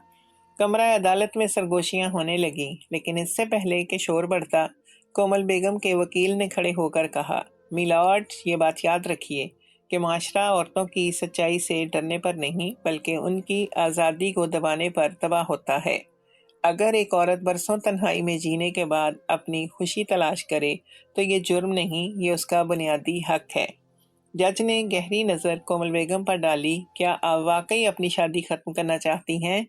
کمرہ عدالت میں سرگوشیاں ہونے لگیں، لیکن اس سے پہلے کہ شور بڑھتا، کومل بیگم کے وکیل نے کھڑے ہو کر کہا، میلارڈ، یہ بات یاد رکھیے کہ معاشرہ عورتوں کی سچائی سے ڈرنے پر نہیں، بلکہ ان کی آزادی کو دبانے پر تباہ ہوتا ہے۔ اگر ایک عورت برسوں تنہائی میں جینے کے بعد اپنی خوشی تلاش کرے تو یہ جرم نہیں، یہ اس کا بنیادی حق ہے۔ جج نے گہری نظر کومل بیگم پر ڈالی، کیا آپ واقعی اپنی شادی ختم کرنا چاہتی ہیں؟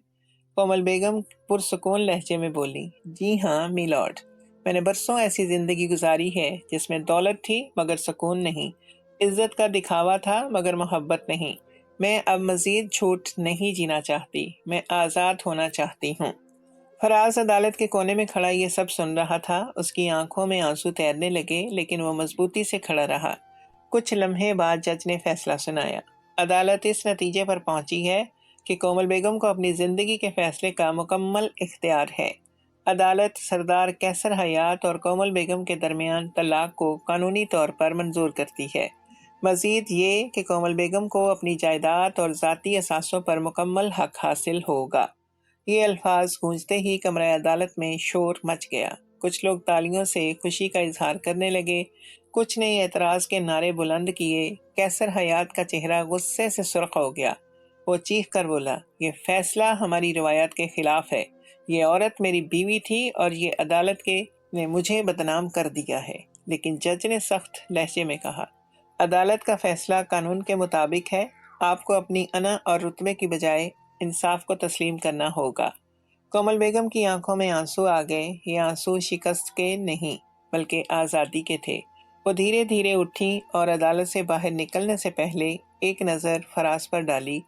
کومل بیگم پرسکون لہجے میں بولی، جی ہاں میلارڈ، میں نے برسوں ایسی زندگی گزاری ہے جس میں دولت تھی مگر سکون نہیں، عزت کا دکھاوا تھا مگر محبت نہیں۔ میں اب مزید جھوٹ نہیں جینا چاہتی، میں آزاد ہونا چاہتی ہوں۔ فراز عدالت کے کونے میں کھڑا یہ سب سن رہا تھا، اس کی آنکھوں میں آنسو تیرنے لگے، لیکن وہ مضبوطی سے کھڑا رہا۔ کچھ لمحے بعد جج نے فیصلہ سنایا۔ عدالت اس نتیجے پر پہنچی ہے کہ کومل بیگم کو اپنی زندگی کے فیصلے کا مکمل اختیار ہے۔ عدالت سردار کیسر حیات اور کومل بیگم کے درمیان طلاق کو قانونی طور پر منظور کرتی ہے۔ مزید یہ کہ کومل بیگم کو اپنی جائیداد اور ذاتی اثاثوں پر مکمل حق حاصل ہوگا۔ یہ الفاظ گونجتے ہی کمرہ عدالت میں شور مچ گیا۔ کچھ لوگ تالیوں سے خوشی کا اظہار کرنے لگے، کچھ نے اعتراض کے نعرے بلند کیے۔ کیسر حیات کا چہرہ غصے سے سرخ ہو گیا۔ وہ چیخ کر بولا، یہ فیصلہ ہماری روایات کے خلاف ہے۔ یہ عورت میری بیوی تھی اور یہ عدالت نے مجھے بدنام کر دیا ہے۔ لیکن جج نے سخت لہجے میں کہا، عدالت کا فیصلہ قانون کے مطابق ہے، آپ کو اپنی انا اور رتبے کی بجائے انصاف کو تسلیم کرنا ہوگا۔ کومل بیگم کی آنکھوں میں آنسو آ گئے۔ یہ آنسو شکست کے نہیں بلکہ آزادی کے تھے۔ وہ دھیرے دھیرے اٹھی اور عدالت سے باہر نکلنے سے پہلے ایک نظر فراز پر ڈالی۔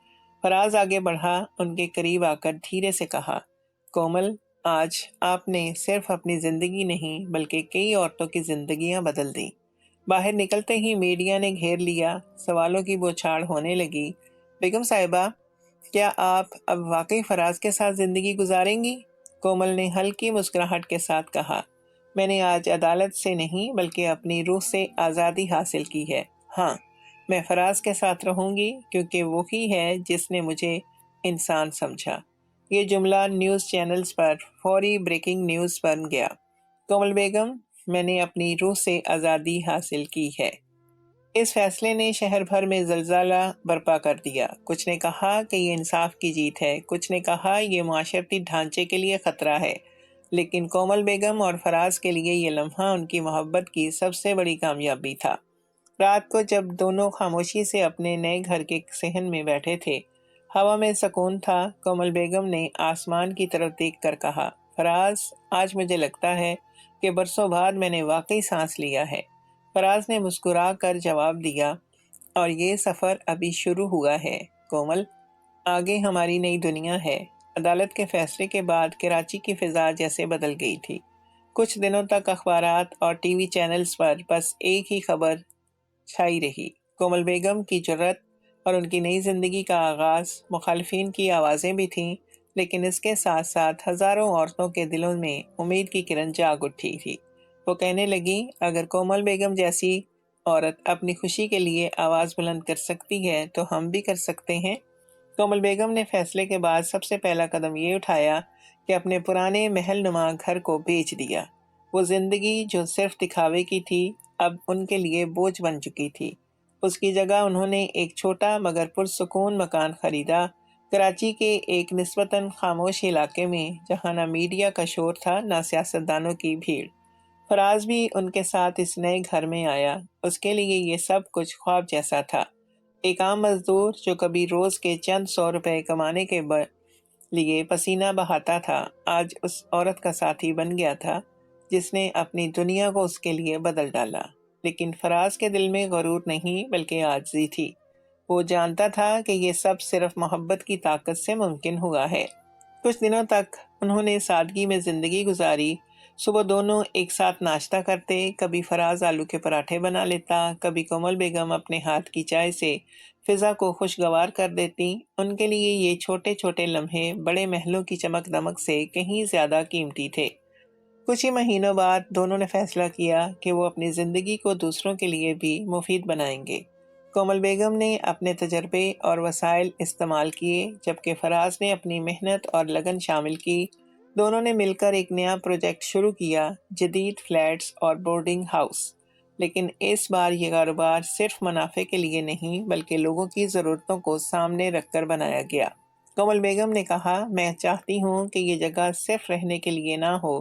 فراز آگے بڑھا، ان کے قریب آ کر دھیرے سے کہا، کومل، آج آپ نے صرف اپنی زندگی نہیں بلکہ کئی عورتوں کی زندگیاں بدل دیں۔ باہر نکلتے ہی میڈیا نے گھیر لیا، سوالوں کی بوچھاڑ ہونے لگی۔ بیگم صاحبہ، کیا آپ اب واقعی فراز کے ساتھ زندگی گزاریں گی؟ کومل نے ہلکی مسکراہٹ کے ساتھ کہا، میں نے آج عدالت سے نہیں بلکہ اپنی روح سے آزادی حاصل کی ہے۔ ہاں، میں فراز کے ساتھ رہوں گی کیونکہ وہی ہے جس نے مجھے انسان سمجھا۔ یہ جملہ نیوز چینلز پر فوری بریکنگ نیوز بن گیا۔ کومل بیگم، میں نے اپنی روح سے آزادی حاصل کی ہے۔ اس فیصلے نے شہر بھر میں زلزلہ برپا کر دیا۔ کچھ نے کہا کہ یہ انصاف کی جیت ہے، کچھ نے کہا یہ معاشرتی ڈھانچے کے لیے خطرہ ہے، لیکن کومل بیگم اور فراز کے لیے یہ لمحہ ان کی محبت کی سب سے بڑی کامیابی تھا۔ رات کو جب دونوں خاموشی سے اپنے نئے گھر کے صحن میں بیٹھے تھے، ہوا میں سکون تھا۔ کومل بیگم نے آسمان کی طرف دیکھ کر کہا، فراز، آج مجھے لگتا ہے کہ برسوں بعد میں نے واقعی سانس لیا ہے۔ فراز نے مسکرا کر جواب دیا، اور یہ سفر ابھی شروع ہوا ہے کومل، آگے ہماری نئی دنیا ہے۔ عدالت کے فیصلے کے بعد کراچی کی فضا جیسے بدل گئی تھی۔ کچھ دنوں تک اخبارات اور ٹی وی چینلز پر بس ایک ہی خبر چھائی رہی، کومل بیگم کی جرات اور ان کی نئی زندگی کا آغاز۔ مخالفین کی آوازیں بھی تھیں، لیکن اس کے ساتھ ساتھ ہزاروں عورتوں کے دلوں میں امید کی کرن جاگ اٹھی تھی۔ وہ کہنے لگیں، اگر کومل بیگم جیسی عورت اپنی خوشی کے لیے آواز بلند کر سکتی ہے تو ہم بھی کر سکتے ہیں۔ کومل بیگم نے فیصلے کے بعد سب سے پہلا قدم یہ اٹھایا کہ اپنے پرانے محل نما گھر کو بیچ دیا۔ وہ زندگی جو صرف دکھاوے کی تھی اب ان کے لیے بوجھ بن چکی تھی۔ اس کی جگہ انہوں نے ایک چھوٹا مگر پرسکون مکان خریدا، کراچی کے ایک نسبتاً خاموش علاقے میں، جہاں نہ میڈیا کا شور تھا نہ سیاستدانوں کی بھیڑ۔ فراز بھی ان کے ساتھ اس نئے گھر میں آیا۔ اس کے لیے یہ سب کچھ خواب جیسا تھا۔ ایک عام مزدور جو کبھی روز کے چند 100 روپے کمانے کے لیے پسینہ بہاتا تھا، آج اس عورت کا ساتھی بن گیا تھا جس نے اپنی دنیا کو اس کے لیے بدل ڈالا۔ لیکن فراز کے دل میں غرور نہیں بلکہ عاجزی تھی۔ وہ جانتا تھا کہ یہ سب صرف محبت کی طاقت سے ممکن ہوا ہے۔ کچھ دنوں تک انہوں نے سادگی میں زندگی گزاری۔ صبح دونوں ایک ساتھ ناشتہ کرتے، کبھی فراز آلو کے پراٹھے بنا لیتا، کبھی کومل بیگم اپنے ہاتھ کی چائے سے فضا کو خوشگوار کر دیتی۔ ان کے لیے یہ چھوٹے چھوٹے لمحے بڑے محلوں کی چمک دمک سے کہیں زیادہ قیمتی تھے۔ کچھ ہی مہینوں بعد دونوں نے فیصلہ کیا کہ وہ اپنی زندگی کو دوسروں کے لیے بھی مفید بنائیں گے۔ کومل بیگم نے اپنے تجربے اور وسائل استعمال کیے، جبکہ فراز نے اپنی محنت اور لگن شامل کی۔ دونوں نے مل کر ایک نیا پروجیکٹ شروع کیا، جدید فلیٹس اور بورڈنگ ہاؤس۔ لیکن اس بار یہ کاروبار صرف منافع کے لیے نہیں بلکہ لوگوں کی ضرورتوں کو سامنے رکھ کر بنایا گیا۔ کومل بیگم نے کہا، میں چاہتی ہوں کہ یہ جگہ صرف رہنے کے لیے نہ ہو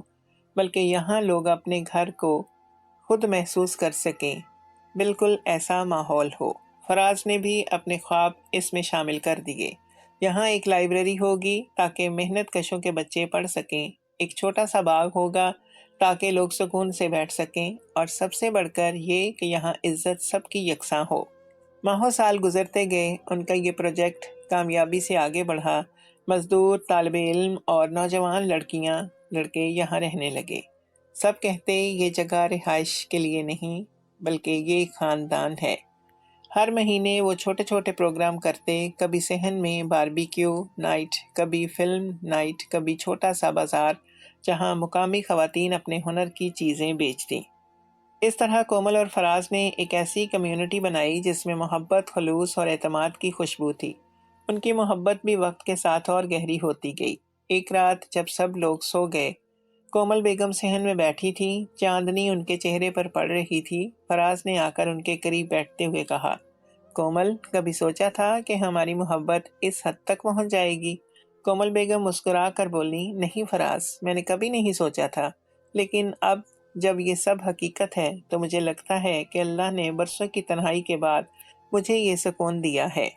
بلکہ یہاں لوگ اپنے گھر کو خود محسوس کر سکیں، بالکل ایسا ماحول ہو۔ فراز نے بھی اپنے خواب اس میں شامل کر دیے۔ یہاں ایک لائبریری ہوگی تاکہ محنت کشوں کے بچے پڑھ سکیں، ایک چھوٹا سا باغ ہوگا تاکہ لوگ سکون سے بیٹھ سکیں، اور سب سے بڑھ کر یہ کہ یہاں عزت سب کی یکساں ہو۔ ماہوں سال گزرتے گئے، ان کا یہ پروجیکٹ کامیابی سے آگے بڑھا۔ مزدور، طالب علم اور نوجوان لڑکیاں لڑکے یہاں رہنے لگے۔ سب کہتے یہ جگہ رہائش کے لیے نہیں بلکہ یہ ایک خاندان ہے۔ ہر مہینے وہ چھوٹے چھوٹے پروگرام کرتے، کبھی صحن میں باربیکیو نائٹ، کبھی فلم نائٹ، کبھی چھوٹا سا بازار جہاں مقامی خواتین اپنے ہنر کی چیزیں بیچتیں۔ اس طرح کومل اور فراز نے ایک ایسی کمیونٹی بنائی جس میں محبت، خلوص اور اعتماد کی خوشبو تھی۔ ان کی محبت بھی وقت کے ساتھ اور گہری ہوتی گئی۔ ایک رات جب سب لوگ سو گئے، کومل بیگم صحن میں بیٹھی تھی، چاندنی ان کے چہرے پر پڑ رہی تھی۔ فراز نے آ کر ان کے قریب بیٹھتے ہوئے کہا، کومل، کبھی سوچا تھا کہ ہماری محبت اس حد تک پہنچ جائے گی؟ کومل بیگم مسکرا کر بولی، نہیں فراز، میں نے کبھی نہیں سوچا تھا، لیکن اب جب یہ سب حقیقت ہے تو مجھے لگتا ہے کہ اللہ نے برسوں کی تنہائی کے بعد مجھے یہ سکون دیا ہے۔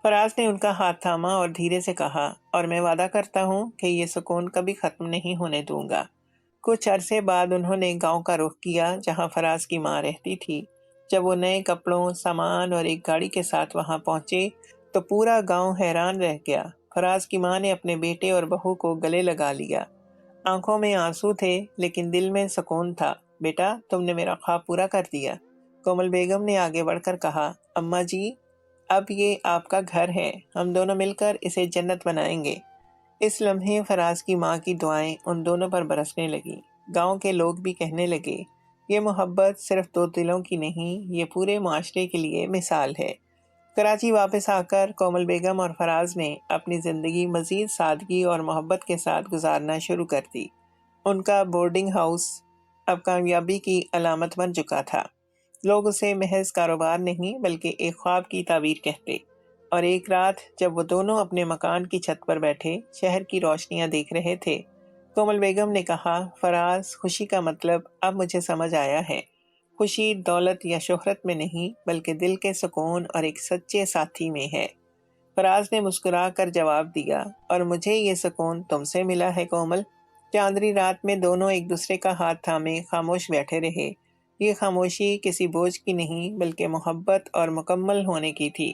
فراز نے ان کا ہاتھ تھاما اور دھیرے سے کہا، اور میں وعدہ کرتا ہوں کہ یہ سکون کبھی ختم نہیں ہونے دوں گا۔ کچھ عرصے بعد انہوں نے گاؤں کا رخ کیا جہاں فراز کی ماں رہتی تھی۔ جب وہ نئے کپڑوں، سامان اور ایک گاڑی کے ساتھ وہاں پہنچے تو پورا گاؤں حیران رہ گیا۔ فراز کی ماں نے اپنے بیٹے اور بہو کو گلے لگا لیا۔ آنکھوں میں آنسو تھے لیکن دل میں سکون تھا۔ بیٹا، تم نے میرا خواب پورا کر دیا۔ کومل بیگم نے آگے بڑھ کر کہا، اماں جی، اب یہ آپ کا گھر ہے، ہم دونوں مل کر اسے جنت بنائیں گے۔ اس لمحے فراز کی ماں کی دعائیں ان دونوں پر برسنے لگیں۔ گاؤں کے لوگ بھی کہنے لگے، یہ محبت صرف دو دلوں کی نہیں، یہ پورے معاشرے کے لیے مثال ہے۔ کراچی واپس آ کر کومل بیگم اور فراز نے اپنی زندگی مزید سادگی اور محبت کے ساتھ گزارنا شروع کر دی۔ ان کا بورڈنگ ہاؤس اب کامیابی کی علامت بن چکا تھا۔ لوگ اسے محض کاروبار نہیں بلکہ ایک خواب کی تعبیر کہتے۔ اور ایک رات جب وہ دونوں اپنے مکان کی چھت پر بیٹھے شہر کی روشنیاں دیکھ رہے تھے، کومل بیگم نے کہا، فراز، خوشی کا مطلب اب مجھے سمجھ آیا ہے۔ خوشی دولت یا شہرت میں نہیں بلکہ دل کے سکون اور ایک سچے ساتھی میں ہے۔ فراز نے مسکرا کر جواب دیا، اور مجھے یہ سکون تم سے ملا ہے کومل۔ چاندنی رات میں دونوں ایک دوسرے کا ہاتھ تھامے خاموش بیٹھے رہے۔ یہ خاموشی کسی بوجھ کی نہیں بلکہ محبت اور مکمل ہونے کی تھی۔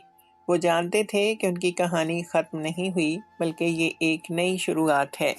وہ جانتے تھے کہ ان کی کہانی ختم نہیں ہوئی بلکہ یہ ایک نئی شروعات ہے۔